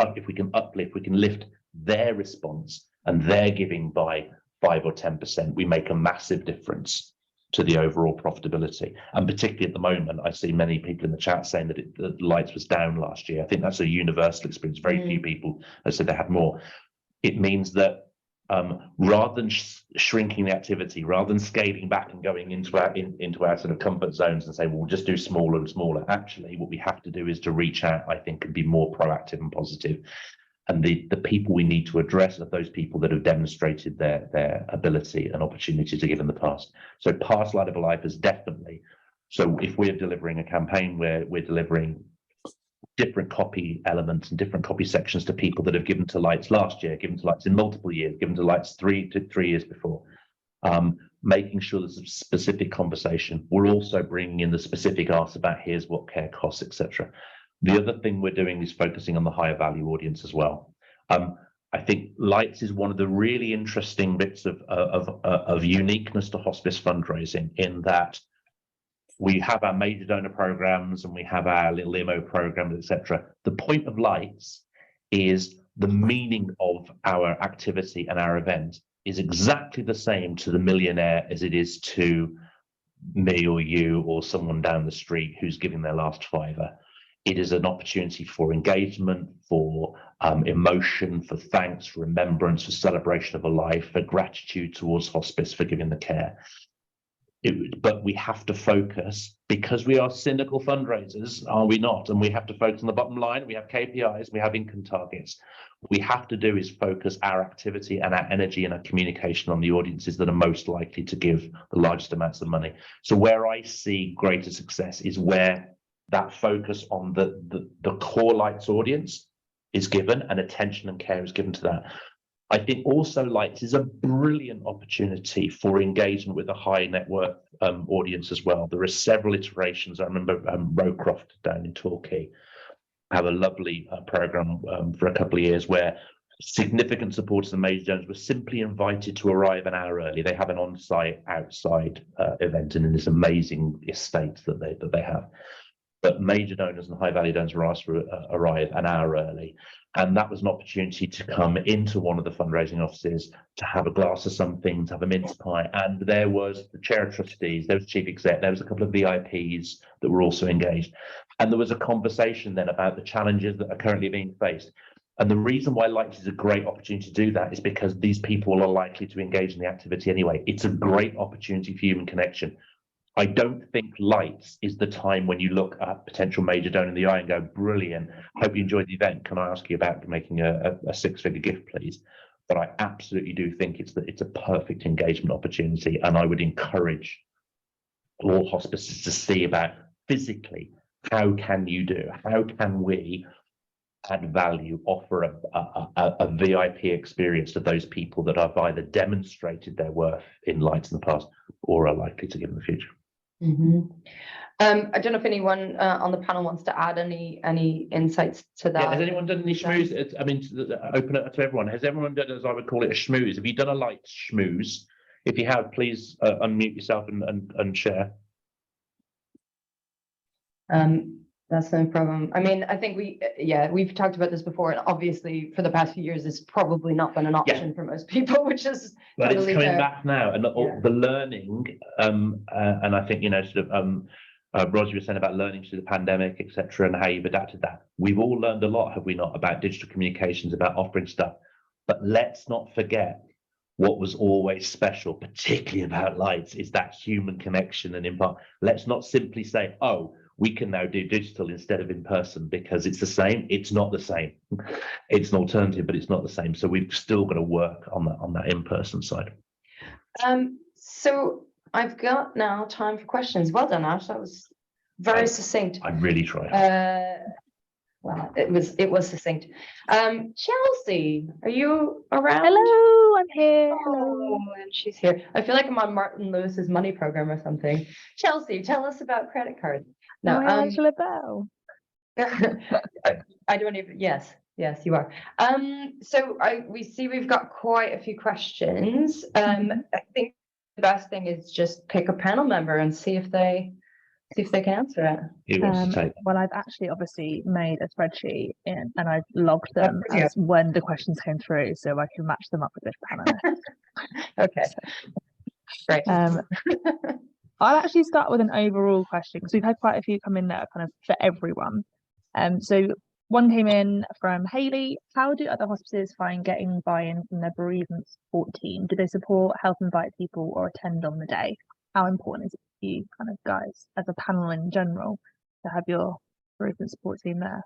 Speaker 3: lift their response and their giving by 5 or 10%, we make a massive difference to the overall profitability. And particularly at the moment, I see many people in the chat saying that Lights was down last year. I think that's a universal experience. Very few people have said they had more. It means that rather than shrinking the activity, rather than scaling back and going into our sort of comfort zones and say, well, we'll just do smaller and smaller, actually what we have to do is to reach out, I think, and be more proactive and positive. And the people we need to address are those people that have demonstrated their ability and opportunity to give in the past. So past Light Up a Life is definitely. So if we're delivering a campaign where we're delivering different copy elements and different copy sections to people that have given to Lights last year, given to Lights in multiple years, given to Lights 3 years before, making sure there's a specific conversation. We're also bringing in the specific asks about here's what care costs, etc. The other thing we're doing is focusing on the higher value audience as well. I think Lights is one of the really interesting bits of uniqueness to hospice fundraising, in that we have our major donor programs and we have our little IMO programs, etc. The point of Lights is the meaning of our activity and our event is exactly the same to the millionaire as it is to me or you or someone down the street who's giving their last fiver. It is an opportunity for engagement, for emotion, for thanks, for remembrance, for celebration of a life, for gratitude towards hospice for giving the care. But we have to focus, because we are cynical fundraisers, are we not? And we have to focus on the bottom line. We have KPIs, we have income targets. What we have to do is focus our activity and our energy and our communication on the audiences that are most likely to give the largest amounts of money. So where I see greater success is where that focus on the core Lights audience is given and attention and care is given to that. I think also Lights is a brilliant opportunity for engagement with a high net worth audience as well. There are several iterations. I remember Rowcroft down in Torquay have a lovely program for a couple of years where significant supporters and major donors were simply invited to arrive an hour early. They have an on-site outside event in this amazing estate that they have. But major donors and high value donors were asked to arrive an hour early. And that was an opportunity to come into one of the fundraising offices, to have a glass of something, to have a mince pie. And there was the chair of trustees, there was chief exec, there was a couple of VIPs that were also engaged. And there was a conversation then about the challenges that are currently being faced. And the reason why Lights is a great opportunity to do that is because these people are likely to engage in the activity anyway. It's a great opportunity for human connection. I don't think Lights is the time when you look at potential major donor in the eye and go, brilliant, hope you enjoyed the event. Can I ask you about making a six-figure gift, please? But I absolutely do think it's a perfect engagement opportunity. And I would encourage all hospices to see about physically, how can we add value, offer a VIP experience to those people that have either demonstrated their worth in Lights in the past or are likely to give in the future.
Speaker 1: Mm-hmm. I don't know if anyone on the panel wants to add any insights to that.
Speaker 3: Yeah, has anyone done any schmooze? I mean, open it to everyone. Has everyone done, as I would call it, a schmooze? Have you done a Lights schmooze? If you have, please unmute yourself and share.
Speaker 1: That's no problem. I mean, I think we've talked about this before, and obviously for the past few years, it's probably not been an option for most people, which is
Speaker 3: but
Speaker 1: totally
Speaker 3: it's coming
Speaker 1: fair.
Speaker 3: back now, and the learning, and I think sort of Roger was saying about learning through the pandemic, etc., and how you've adapted that. We've all learned a lot, have we not, about digital communications, about offering stuff. But let's not forget what was always special, particularly about Lights, is that human connection and impact. Let's not simply say, oh, we can now do digital instead of in person because it's the same. It's not the same. It's an alternative, but it's not the same. So we've still got to work on that in-person side.
Speaker 1: So I've got now time for questions. Well done, Ash. That was very succinct.
Speaker 3: I really tried.
Speaker 1: Well, it was succinct. Chelsea, are you around?
Speaker 6: Hello, I'm here. Hello.
Speaker 1: Oh, and she's here. I feel like I'm on Martin Lewis's money program or something. Chelsea, tell us about credit cards. No,
Speaker 6: Am I Angela Bell?
Speaker 1: I don't even. Yes, you are. So we see we've got quite a few questions. I think the best thing is just pick a panel member and see if they can answer it.
Speaker 3: Who wants to take?
Speaker 6: Well, I've actually obviously made a spreadsheet and I've logged them as when the questions came through, so I can match them up with this panelist.
Speaker 1: Okay, great.
Speaker 6: I'll actually start with an overall question because we've had quite a few come in that are kind of for everyone. So one came in from Hayley. How do other hospices find getting buy-in from their bereavement support team? Do they support, help invite people, or attend on the day? How important is it for you kind of guys as a panel in general to have your bereavement support team there?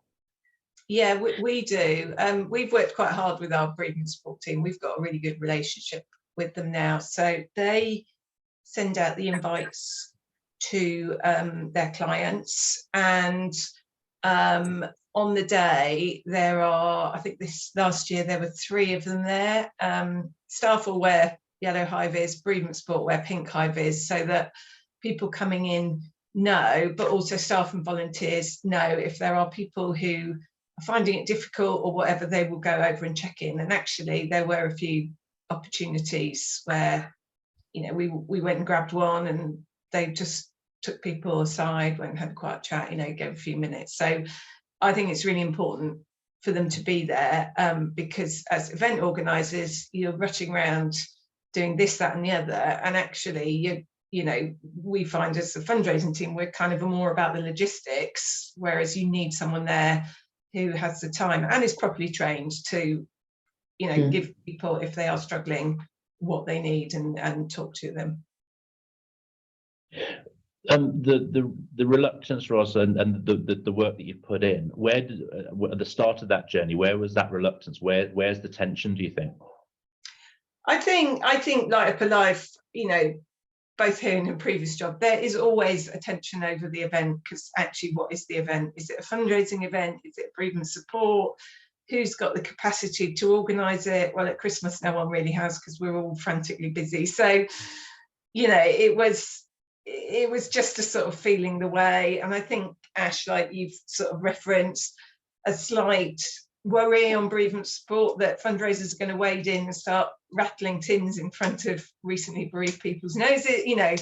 Speaker 5: Yeah, we do. We've worked quite hard with our bereavement support team. We've got a really good relationship with them now. So they send out the invites to their clients, and on the day there are, I think this last year there were 3 of them there. Staff will wear yellow high-vis, bereavement support wear pink high-vis, so that people coming in know, but also staff and volunteers know if there are people who are finding it difficult or whatever, they will go over and check in. And actually there were a few opportunities where, you know, we went and grabbed one and they just took people aside, went and had a quiet chat, you know, gave a few minutes. So I think it's really important for them to be there, because as event organisers, you're rushing around doing this, that and the other, and actually you know, we find as a fundraising team we're kind of more about the logistics, whereas you need someone there who has the time and is properly trained to, you know, give people, if they are struggling, what they need and talk to them.
Speaker 3: The reluctance, Ros, and the work that you've put in, where did at the start of that journey, where was that reluctance? Where's the tension, do you think? I think
Speaker 5: Light Up Alive, you know, both here and in previous job, there is always a tension over the event, because actually what is the event? Is it a fundraising event? Is it bereavement support? Who's got the capacity to organise it? Well, at Christmas no one really has, because we're all frantically busy. So, you know, it was just a sort of feeling the way. And I think, Ash, like you've sort of referenced, a slight worry on bereavement support that fundraisers are going to wade in and start rattling tins in front of recently bereaved people's noses, you know.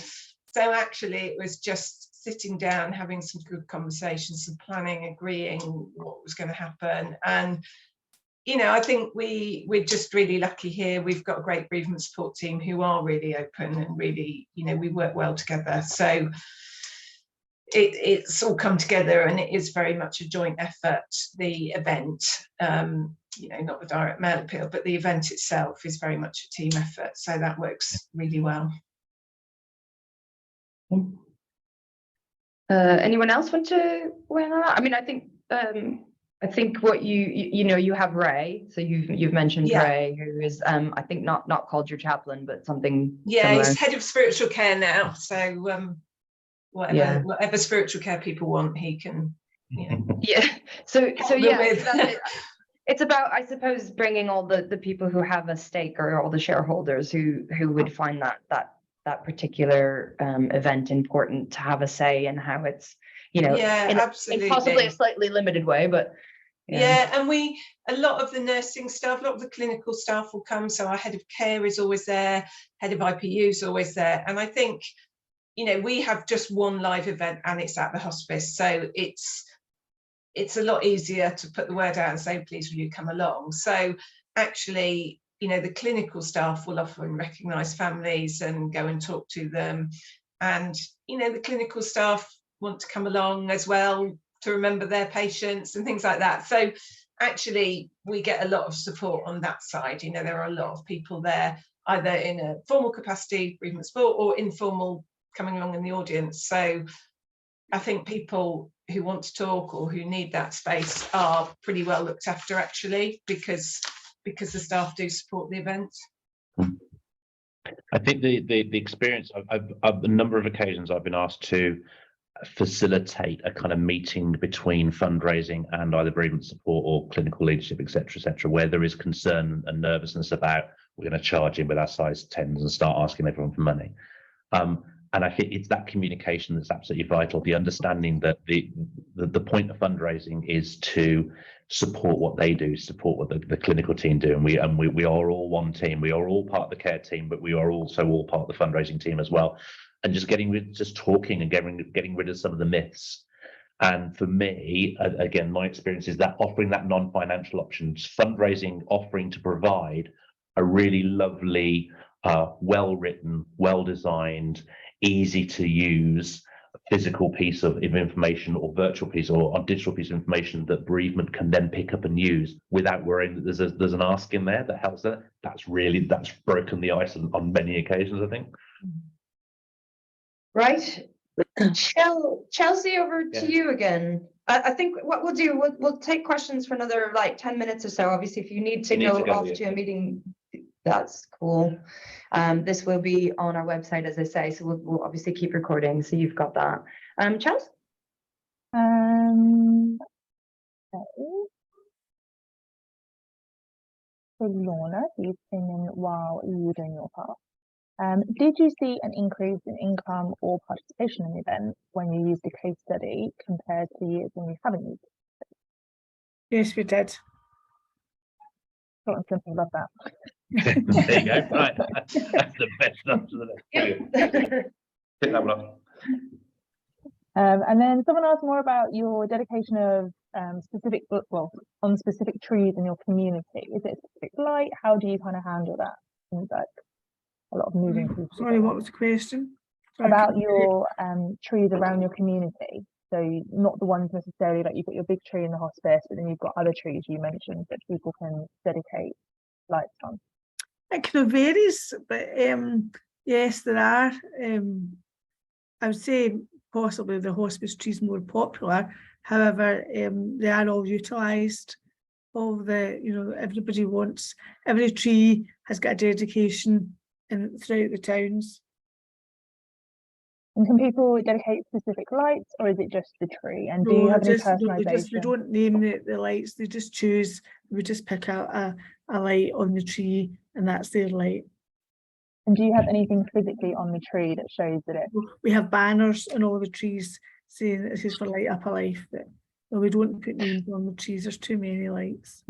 Speaker 5: So actually it was just sitting down, having some good conversations, some planning, agreeing what was going to happen. And, you know, I think we're just really lucky here. We've got a great bereavement support team who are really open and really, you know, we work well together. So it's all come together, and it is very much a joint effort, the event, you know, not the direct mail appeal, but the event itself is very much a team effort. So that works really well.
Speaker 1: Anyone else want to weigh in on that? I mean, I think what you know, you have Ray, so you've mentioned Ray, who is I think not called your chaplain, but something similar.
Speaker 5: He's head of spiritual care now, so whatever spiritual care people want, he can, you know.
Speaker 1: So it's about, I suppose, bringing all the people who have a stake, or all the shareholders who would find that particular event important to have a say in how it's, you know, in possibly a slightly limited way, but
Speaker 5: and a lot of the nursing staff, a lot of the clinical staff will come. So our head of care is always there, head of IPU is always there. And I think, you know, we have just one live event and it's at the hospice. So it's a lot easier to put the word out and say, please, will you come along? So actually, you know, the clinical staff will often recognise families and go and talk to them. And, you know, the clinical staff want to come along as well to remember their patients and things like that. So actually, we get a lot of support on that side. You know, there are a lot of people there, either in a formal capacity, bereavement support, or informal, coming along in the audience. So I think people who want to talk or who need that space are pretty well looked after, actually, because the staff do support the event.
Speaker 3: I think the experience, I've a number of occasions I've been asked to facilitate a kind of meeting between fundraising and either bereavement support or clinical leadership, etc., where there is concern and nervousness about we're going to charge in with our size 10s and start asking everyone for money. And I think it's that communication that's absolutely vital. The understanding that the point of fundraising is to support what they do, support what the clinical team do, and we are all one team. We are all part of the care team, but we are also all part of the fundraising team as well. And just talking and getting rid of some of the myths. And for me, again, my experience is that offering that non-financial options, fundraising, offering to provide a really lovely, well-written, well-designed, easy to use physical piece of information or virtual piece or digital piece of information that bereavement can then pick up and use without worrying that there's an ask in there that helps them. That's broken the ice on many occasions, I think.
Speaker 1: Right. Chelsea, over to you again. I think what we'll do, we'll take questions for another like 10 minutes or so. Obviously, if you need to go off to a meeting, that's cool. This will be on our website, as I say, so we'll obviously keep recording, so you've got that. Chelsea?
Speaker 6: So Lorna, you've been in while you were doing your part. Did you see an increase in income or participation in the event when you used a case study compared to years when you haven't used it?
Speaker 4: Yes, we did.
Speaker 6: Short and simple, love that.
Speaker 3: There you go. Right. That's the best answer to that. Pick that one up.
Speaker 6: And then someone asked more about your dedication of on specific trees in your community. Is it a specific light? How do you kind of handle that? Things like a lot of moving pieces.
Speaker 4: Sorry, what was the question? Sorry,
Speaker 6: about your trees around your community. So not the ones necessarily like you've got your big tree in the hospice, but then you've got other trees you mentioned that people can dedicate lights on.
Speaker 4: It kind of varies, but yes, there are. I would say possibly the hospice trees more popular. However, they are all utilised. All the, every tree has got a dedication throughout the towns.
Speaker 6: And can people dedicate specific lights, or is it just the tree? And do you have any personalisation?
Speaker 4: We don't name the lights. They just choose. We just pick out a light on the tree, and that's their light.
Speaker 6: And do you have anything physically on the tree that shows that it?
Speaker 4: We have banners on all the trees saying that this is for Light Up a Life. But we don't put names on the trees. There's too many lights.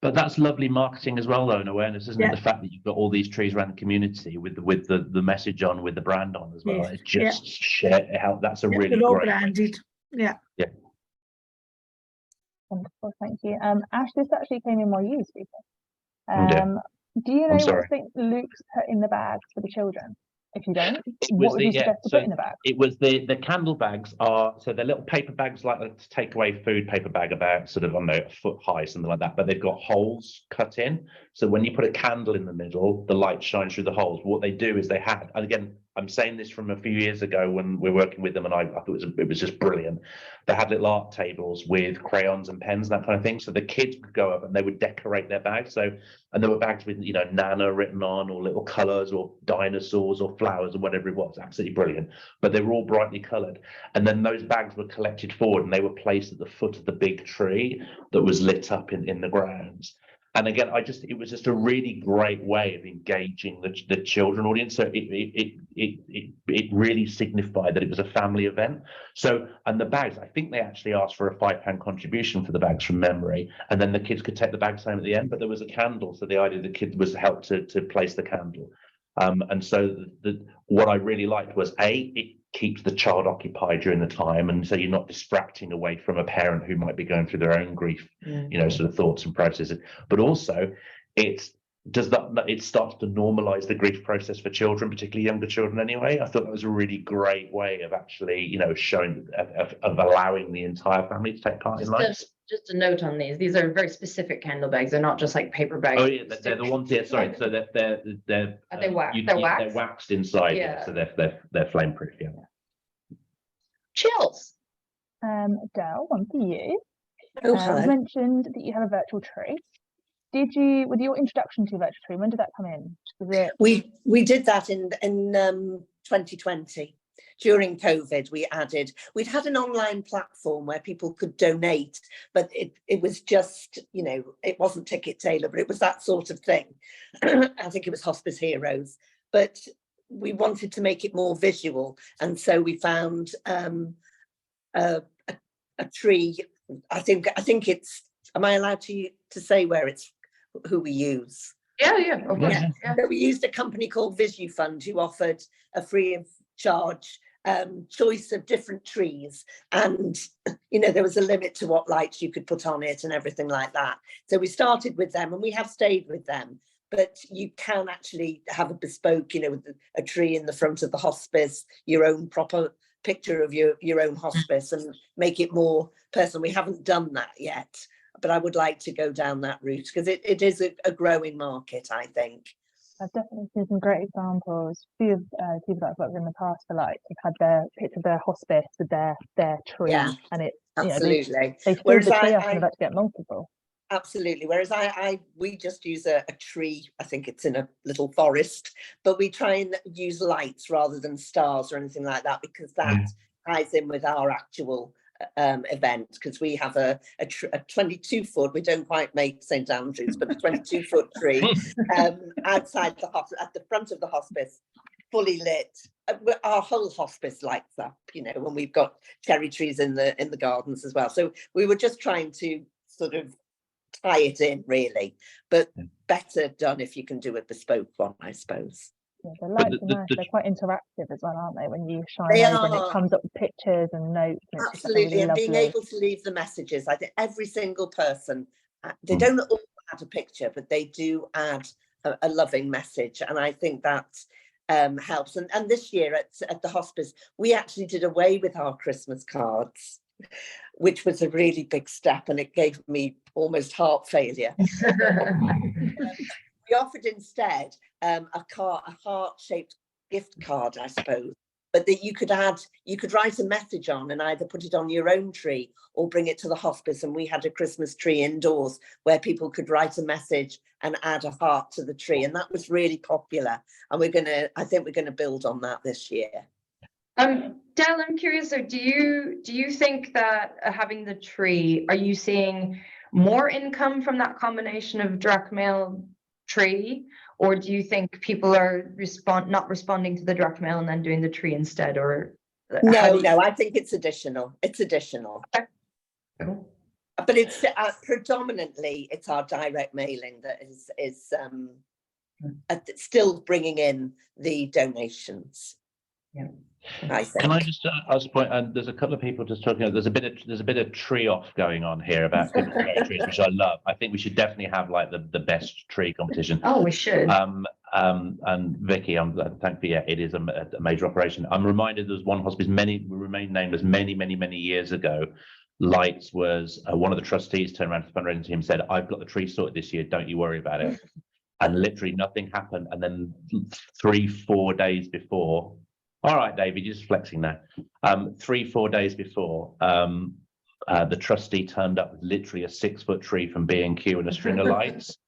Speaker 3: But that's lovely marketing as well, though, and awareness, isn't it? The fact that you've got all these trees around the community with the message on, with the brand on as well.
Speaker 4: Yes.
Speaker 3: It just share how that's a really
Speaker 4: they're all
Speaker 3: great
Speaker 4: branded. Yeah.
Speaker 6: Wonderful, thank you. Ash, this actually came in while you were speaking. Do you know what St Luke's put in the bags for the children? If you don't, what would you suggest to put in the bag?
Speaker 3: It was the candle bags so they're little paper bags like to take away food paper bag about sort of, I don't know, a foot high, something like that, but they've got holes cut in. So when you put a candle in the middle, the light shines through the holes. What they do is and again, I'm saying this from a few years ago when we're working with them, and I thought it was just brilliant. They had little art tables with crayons and pens, that kind of thing. So the kids would go up and they would decorate their bags. And there were bags with, Nana written on, or little colours, or dinosaurs, or flowers, or whatever it was. Absolutely brilliant. But they were all brightly coloured. And then those bags were collected forward and they were placed at the foot of the big tree that was lit up in the grounds. And again, it was just a really great way of engaging the children audience. So it really signified that it was a family event. So, and the bags, I think they actually asked for a £5 contribution for the bags from memory, and then the kids could take the bags home at the end. But there was a candle, so the idea the kid was helped to place the candle. And so what I really liked was it keeps the child occupied during the time, and so you're not distracting away from a parent who might be going through their own grief, sort of thoughts and processes. But also, it starts to normalize the grief process for children, particularly younger children. Anyway, I thought that was a really great way of actually, showing of allowing the entire family to take part in life.
Speaker 1: Just a note on these are very specific candle bags. They're not just like paper bags.
Speaker 3: Oh yeah, they're the ones. Yeah, sorry. So they're
Speaker 1: Are they waxed?
Speaker 3: They're waxed inside. Yeah. So they're flame proof. Yeah.
Speaker 1: chills.
Speaker 6: Del, one for you.
Speaker 2: Oh,
Speaker 6: You
Speaker 2: hello.
Speaker 6: mentioned that you have a virtual tree. Did you, with your introduction to a virtual tree, when did that come in? Was it?
Speaker 2: We did that in 2020. During COVID, we'd had an online platform where people could donate, but it was just, you know, it wasn't Ticket Tailor, but it was that sort of thing. I think it was Hospice Heroes, but we wanted to make it more visual. And so we found a tree. I think it's, am I allowed to say who we use?
Speaker 1: Yeah, of course.
Speaker 3: Yeah.
Speaker 1: Yeah.
Speaker 2: So we used a company called VisuFund who offered a free of charge choice of different trees, and you know, there was a limit to what lights you could put on it and everything like that. So we started with them, and we have stayed with them, but you can actually have a bespoke, you know, with a tree in the front of the hospice, your own proper picture of your own hospice, and make it more personal. We haven't done that yet, but I would like to go down that route because it is a growing market, I think.
Speaker 6: I've definitely seen some great examples. A few of people that I've worked with in the past for like have had their picture of their hospice with their tree,
Speaker 2: Yeah,
Speaker 6: and it
Speaker 2: absolutely.
Speaker 6: they filled
Speaker 2: Whereas
Speaker 6: the tree up and have had to get multiple.
Speaker 2: Absolutely. Whereas we just use a tree. I think it's in a little forest, but we try and use lights rather than stars or anything like that, because that ties in with our actual event, because we have a 22-foot, we don't quite make St Andrews, but a 22-foot tree outside the hospice, at the front of the hospice, fully lit. Our whole hospice lights up, you know, when we've got cherry trees in the gardens as well. So we were just trying to sort of tie it in, really, but better done if you can do a bespoke one, I suppose.
Speaker 6: Yeah, the lights are nice. They're quite interactive as well, aren't they? When you shine
Speaker 2: They
Speaker 6: over and it
Speaker 2: are.
Speaker 6: comes up with pictures and notes. And it's
Speaker 2: Absolutely,
Speaker 6: really
Speaker 2: and being
Speaker 6: lovely.
Speaker 2: able to leave the messages. I think every single person, they don't all add a picture, but they do add a loving message, and I think that helps. And this year at the hospice, we actually did away with our Christmas cards, which was a really big step, and it gave me almost heart failure. We offered instead a heart-shaped gift card, I suppose, but that you could write a message on and either put it on your own tree or bring it to the hospice. And we had a Christmas tree indoors where people could write a message and add a heart to the tree, and that was really popular. And I think we're gonna build on that this year.
Speaker 1: Del, I'm curious, so do you think that having the tree, are you seeing more income from that combination of direct mail tree, or do you think people are not responding to the direct mail and then doing the tree instead? Or
Speaker 2: no, I think it's additional.
Speaker 1: Okay.
Speaker 2: But it's predominantly it's our direct mailing that is still bringing in the donations.
Speaker 1: Yeah.
Speaker 2: I think.
Speaker 3: Can I just ask a point? And there's a couple of people just talking. There's a bit of tree off going on here about trees, which I love. I think we should definitely have like the best tree competition.
Speaker 1: Oh, we should.
Speaker 3: And Vicky, I'm thankful. Yeah, it is a major operation. I'm reminded there's one hospice, remain nameless, many years ago. Lights was one of the trustees turned around to the fundraising team and said, "I've got the tree sorted this year. Don't you worry about it." And literally nothing happened. And then 3-4 days before. All right, David, you're just flexing now. 3-4 days before, the trustee turned up with literally a 6-foot tree from B&Q and a string of lights,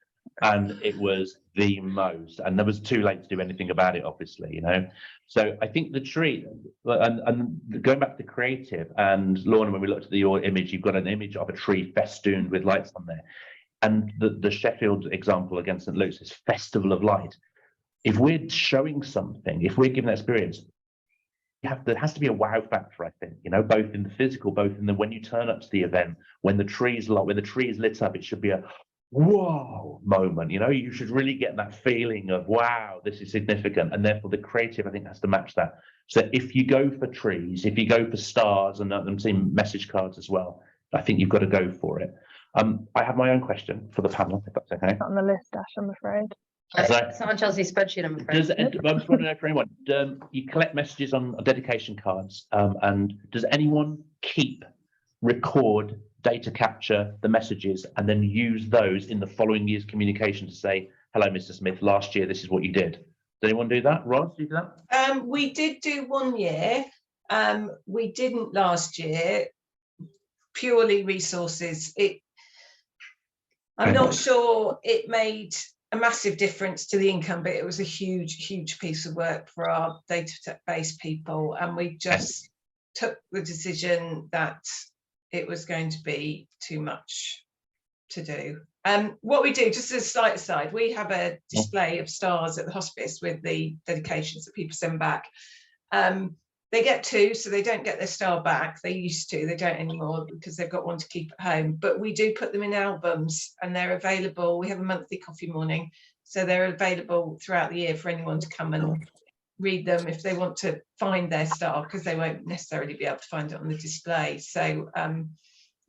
Speaker 3: and it was the most. And there was too late to do anything about it, obviously, you know. So I think the tree, and going back to the creative, and Lorna, when we looked at your image, you've got an image of a tree festooned with lights on there, and the Sheffield example against St Luke's is Festival of Light. If we're showing something, if we're giving that experience, there has to be a wow factor, I think, you know, both in the physical, both in the when you turn up to the event, when the tree is lit up, it should be a whoa moment, you know. You should really get that feeling of wow, this is significant, and therefore the creative, I think, has to match that. So if you go for trees, if you go for stars, and I'm seeing message cards as well, I think you've got to go for it. I have my own question for the panel, if that's okay.
Speaker 6: Not on the list, Ash, I'm afraid.
Speaker 1: It's not on Chelsea's spreadsheet, I'm afraid.
Speaker 3: I just want to know for anyone, you collect messages on dedication cards, and does anyone record, data capture the messages, and then use those in the following year's communication to say, hello, Mr. Smith, last year, this is what you did? Does anyone do that? Ros, do you do that?
Speaker 5: We did do one year. We didn't last year, purely resources. I'm not sure it made a massive difference to the income, but it was a huge piece of work for our database people, and we just took the decision that it was going to be too much to do. What we do, just as a slight aside, we have a display of stars at the hospice with the dedications that people send back. They get 2, so they don't get their star back. They used to, they don't anymore because they've got one to keep at home. But we do put them in albums, and they're available. We have a monthly coffee morning, so they're available throughout the year for anyone to come and read them if they want to find their star, because they won't necessarily be able to find it on the display. So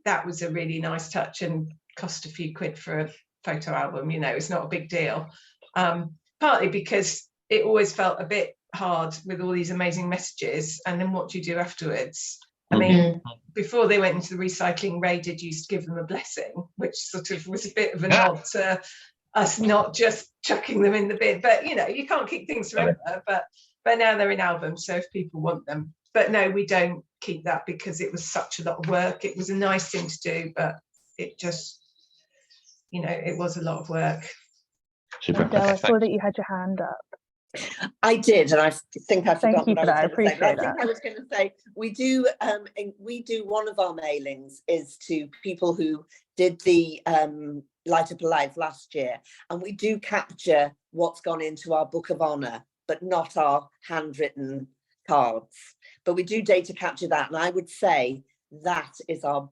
Speaker 5: that was a really nice touch, and cost a few quid for a photo album. You know, it's not a big deal. Partly because it always felt a bit hard with all these amazing messages, and then what do you do afterwards? I mean, before they went into the recycling, Ray did used to give them a blessing, which sort of was a bit of a nod to us not just chucking them in the bin. But you know, you can't keep things forever. But now they're in albums, so if people want them. But no, we don't keep that because it was such a lot of work. It was a nice thing to do, but it just, you know, it was a lot of work.
Speaker 3: Super.
Speaker 6: Adele, I saw that you had your hand up.
Speaker 2: I did, and I think I forgot
Speaker 6: Thank you
Speaker 2: what
Speaker 6: for
Speaker 2: I
Speaker 6: that.
Speaker 2: was going to say. But I
Speaker 6: appreciate
Speaker 2: think
Speaker 6: that.
Speaker 2: I was going to say we do one of our mailings is to people who did the Light Up Alive last year, and we do capture what's gone into our Book of Honour, but not our handwritten cards. But we do data capture that, and I would say that is our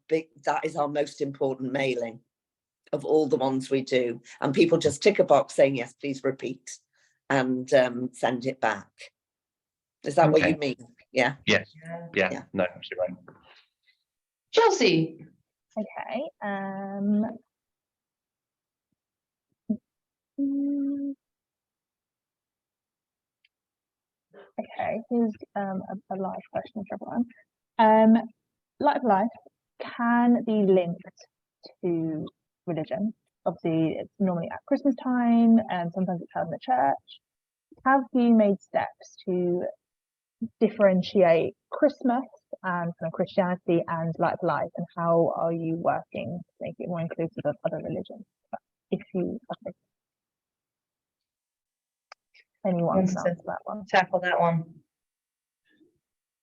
Speaker 2: most important mailing of all the ones we do, and people just tick a box saying yes, please repeat, and send it back. Is that what you mean? Yeah.
Speaker 3: Yes. Yeah. No, absolutely right.
Speaker 1: Chelsea.
Speaker 6: Okay. Okay, here's a live question for everyone. Light of Life can be linked to religion. Obviously, it's normally at Christmas time, and sometimes it's held in the church. Have you made steps to differentiate Christmas and kind of Christianity and Light of Life, and how are you working to make it more inclusive of other religions? If you anyone
Speaker 1: Wants
Speaker 6: can
Speaker 1: to
Speaker 6: answer that one.
Speaker 1: tackle that one.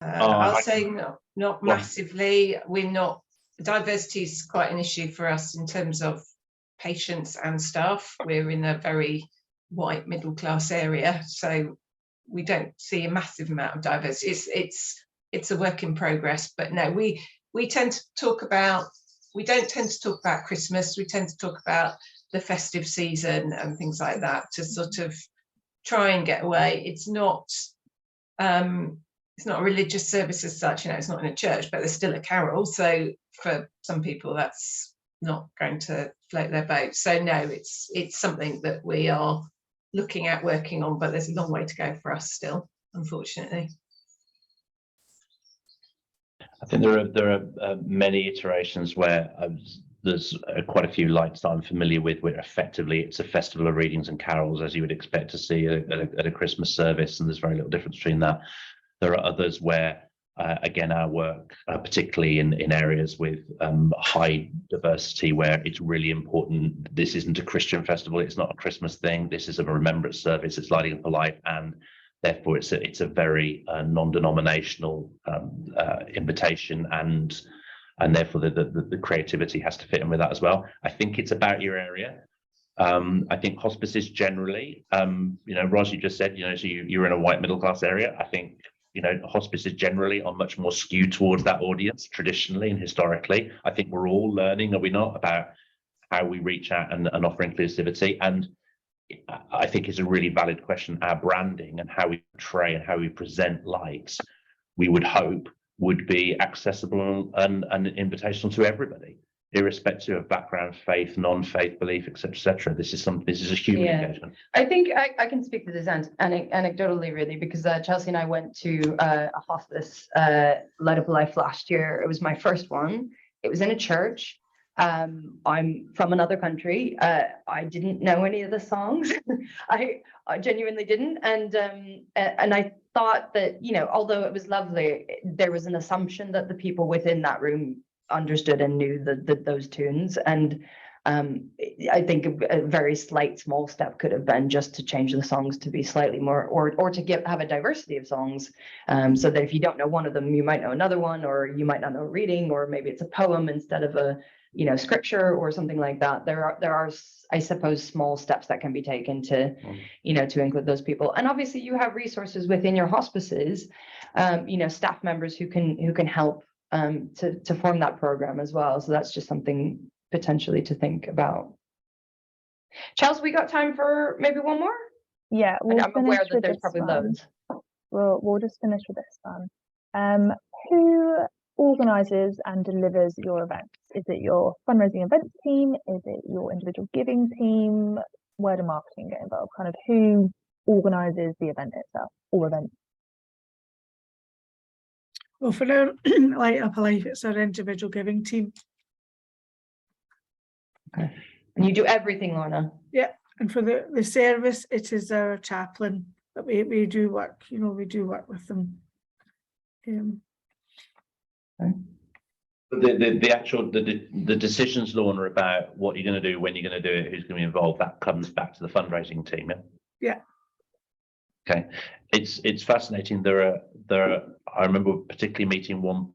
Speaker 5: I'll say not massively. We're not, diversity is quite an issue for us in terms of patients and staff. We're in a very white middle class area, so we don't see a massive amount of diversity. It's a work in progress, but no, we tend to talk about, we don't tend to talk about Christmas. We tend to talk about the festive season and things like that to sort of try and get away. It's not a religious service as such, you know, it's not in a church, but there's still a carol. So for some people, that's not going to float their boat. So no, it's something that we are looking at working on, but there's a long way to go for us still, unfortunately.
Speaker 3: I think there are many iterations where there's quite a few lights that I'm familiar with where effectively it's a festival of readings and carols, as you would expect to see at a Christmas service, and there's very little difference between that. There are others where, again, our work, particularly in areas with high diversity, where it's really important. This isn't a Christian festival. It's not a Christmas thing. This is a remembrance service. It's lighting up a light, and therefore it's a very non-denominational invitation, and therefore the creativity has to fit in with that as well. I think it's about your area. I think hospices generally, you know, Ros, you just said, you know, so you're in a white middle class area. I think, you know, hospices generally are much more skewed towards that audience traditionally and historically. I think we're all learning, are we not, about how we reach out and offer inclusivity. And I think it's a really valid question. Our branding and how we portray and how we present lights, we would hope would be accessible and invitational to everybody, irrespective of background, faith, non-faith belief, etc. This is a human engagement.
Speaker 1: I think I can speak to this anecdotally, really, because Chelsea and I went to a hospice, Light Up Life last year. It was my first one. It was in a church. I'm from another country. I didn't know any of the songs. I genuinely didn't, and I thought that, you know, although it was lovely, there was an assumption that the people within that room understood and knew those tunes, and I think a very slight small step could have been just to change the songs to be slightly more, or to have a diversity of songs, so that if you don't know one of them, you might know another one, or you might not know a reading, or maybe it's a poem instead of a, you know, scripture or something like that. There are, I suppose, small steps that can be taken to, you know, to include those people. And obviously you have resources within your hospices, you know, staff members who can help to form that program as well. So that's just something potentially to think about. Chelsea, we got time for maybe one more?
Speaker 6: Yeah,
Speaker 1: I'm aware that there's probably loads.
Speaker 6: We'll just finish with this one. Who organises and delivers your events? Is it your fundraising events team? Is it your individual giving team? Where do marketing get involved? Kind of who organises the event itself, or events?
Speaker 4: Well, for our Light Up Alive, it's our individual giving team.
Speaker 1: Okay. And you do everything, Lorna?
Speaker 4: Yeah, and for the service, it is our chaplain, but we do work, you know, we do work with them.
Speaker 3: The actual the decisions, Lorna, about what you're going to do, when you're going to do it, who's going to be involved, that comes back to the fundraising team.
Speaker 4: Yeah.
Speaker 3: Okay, it's fascinating. There are. I remember particularly meeting one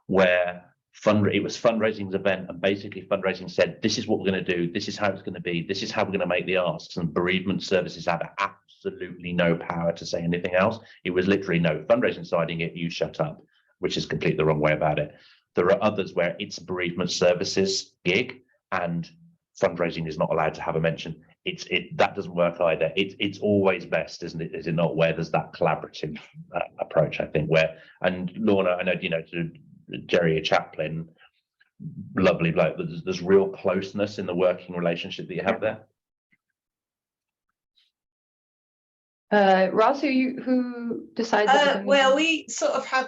Speaker 3: where it was fundraising's event, and basically fundraising said, this is what we're going to do, this is how it's going to be, this is how we're going to make the asks, and bereavement services had absolutely no power to say anything else. It was literally, no, fundraising deciding it, you shut up, which is completely the wrong way about it. There are others where it's bereavement services gig and fundraising is not allowed to have a mention. That doesn't work either. It's always best, isn't it? Is it not, where there's that collaborative approach, I think, where, and Lorna, I know, you know, to Jerry, a chaplain, lovely bloke, there's real closeness in the working relationship that you have there.
Speaker 1: Ross, who decides?
Speaker 5: Well, we sort of have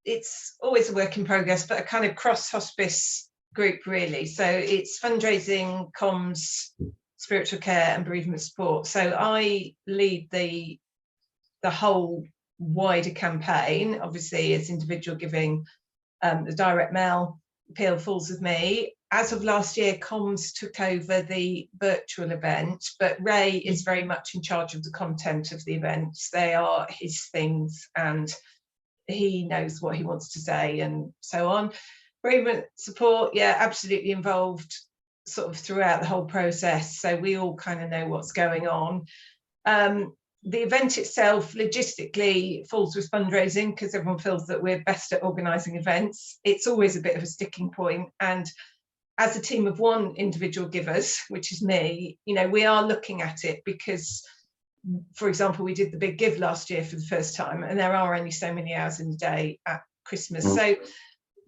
Speaker 5: it's always a work in progress, but a kind of cross hospice group, really. So it's fundraising, comms, spiritual care, and bereavement support. So I lead the whole wider campaign. Obviously, as individual giving, the direct mail appeal falls with me. As of last year, comms took over the virtual event, but Ray is very much in charge of the content of the events. They are his things, and he knows what he wants to say and so on. Bereavement support, yeah, absolutely involved sort of throughout the whole process. So we all kind of know what's going on. The event itself logistically falls with fundraising because everyone feels that we're best at organising events. It's always a bit of a sticking point. And as a team of one individual givers, which is me, you know, we are looking at it because, for example, we did the big give last year for the first time, and there are only so many hours in the day at Christmas. So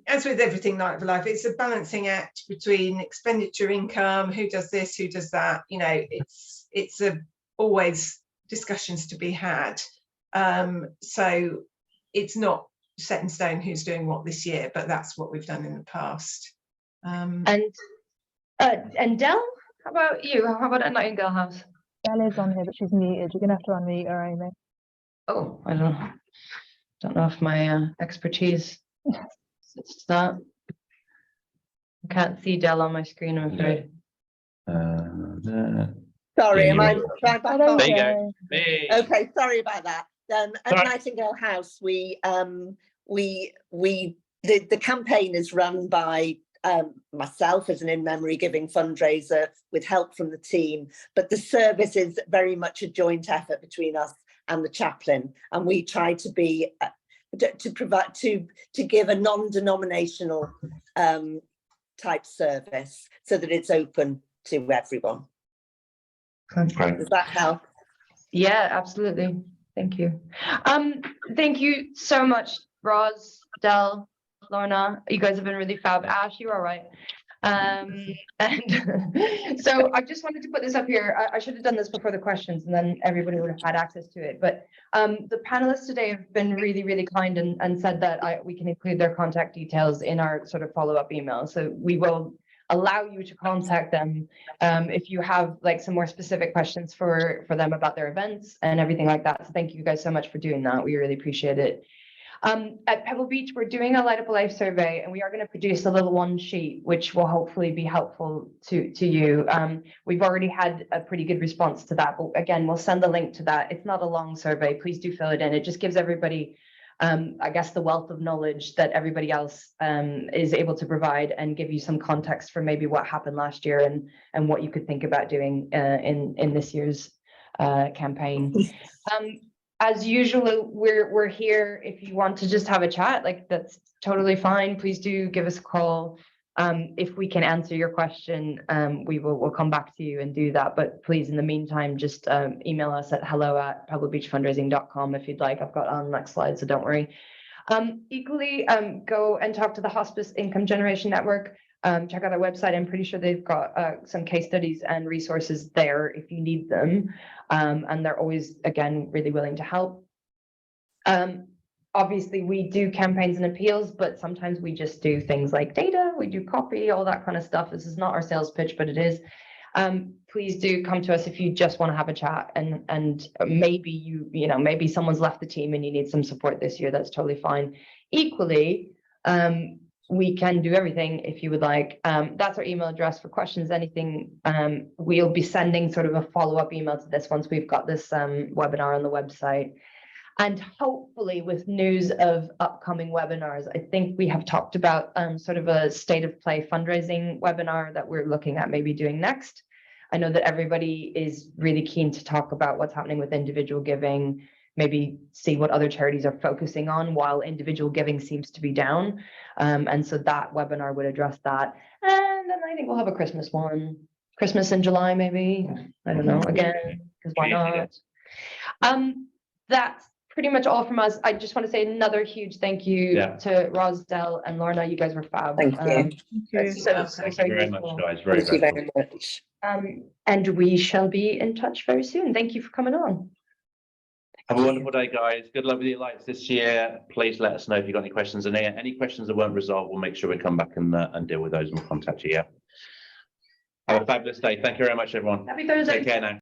Speaker 5: as with everything Night of Life, it's a balancing act between expenditure, income, who does this, who does that. You know, it's always discussions to be had. So it's not set in stone who's doing what this year, but that's what we've done in the past.
Speaker 1: And Del, how about you? How about at Nightingale House?
Speaker 6: Del is on here, but she's muted. You're gonna have to unmute her, Amy.
Speaker 1: Oh, I don't know if my expertise is that. I can't see Del on my screen, I'm afraid.
Speaker 2: Sorry, am I
Speaker 6: There
Speaker 2: back
Speaker 6: you
Speaker 2: on?
Speaker 3: There you
Speaker 6: go.
Speaker 3: go. Hey.
Speaker 2: Okay, sorry about that. At
Speaker 3: Sorry.
Speaker 2: Nightingale House, the campaign is run by myself as an in-memory giving fundraiser with help from the team, but the service is very much a joint effort between us and the chaplain, and we try to be to give a non-denominational type service so that it's open to everyone.
Speaker 3: Great.
Speaker 2: Does that help?
Speaker 1: Yeah, absolutely. Thank you. Thank you so much, Roz, Del, Lorna. You guys have been really fab. Ash, you all right? And so I just wanted to put this up here. I should have done this before the questions and then everybody would have had access to it. But the panelists today have been really, really kind and said that we can include their contact details in our sort of follow-up email. So we will allow you to contact them if you have like some more specific questions for them about their events and everything like that. So thank you guys so much for doing that. We really appreciate it. At Pebblebeach, we're doing a Light Up a Life survey, and we are going to produce a little one sheet, which will hopefully be helpful to you. We've already had a pretty good response to that, but again, we'll send the link to that. It's not a long survey. Please do fill it in. It just gives everybody, I guess, the wealth of knowledge that everybody else is able to provide, and give you some context for maybe what happened last year and what you could think about doing in this year's campaign. As usual, we're here if you want to just have a chat, like that's totally fine. Please do give us a call. If we can answer your question, we'll come back to you and do that. But please, in the meantime, just email us at hello@pebblebeachfundraising.com if you'd like. I've got on the next slide, so don't worry. Equally, go and talk to the Hospice Income Generation Network. Check out our website. I'm pretty sure they've got some case studies and resources there if you need them. And they're always, again, really willing to help. Obviously, we do campaigns and appeals, but sometimes we just do things like data, we do copy, all that kind of stuff. This is not our sales pitch, but it is. Please do come to us if you just want to have a chat, and maybe maybe someone's left the team and you need some support this year. That's totally fine. Equally, we can do everything if you would like. That's our email address for questions, anything. We'll be sending sort of a follow-up email to this once we've got this webinar on the website. And hopefully with news of upcoming webinars, I think we have talked about sort of a state of play fundraising webinar that we're looking at maybe doing next. I know that everybody is really keen to talk about what's happening with individual giving, maybe see what other charities are focusing on while individual giving seems to be down. And so that webinar would address that. And then I think we'll have a Christmas one. Christmas in July, maybe. I don't know, again, because why not? That's pretty much all from us. I just want to say another huge thank you to Rosalind and Lorna. You guys were fab.
Speaker 2: Thank you.
Speaker 3: Thank you very much, guys.
Speaker 2: Thank you very much.
Speaker 1: And we shall be in touch very soon. Thank you for coming on.
Speaker 3: Have a wonderful day, guys. Good luck with your lights this year. Please let us know if you've got any questions. And any questions that weren't resolved, we'll make sure we come back and deal with those and we'll contact you. Yeah. Have a fabulous day. Thank you very much, everyone.
Speaker 1: Happy Thursday.
Speaker 3: Take care now.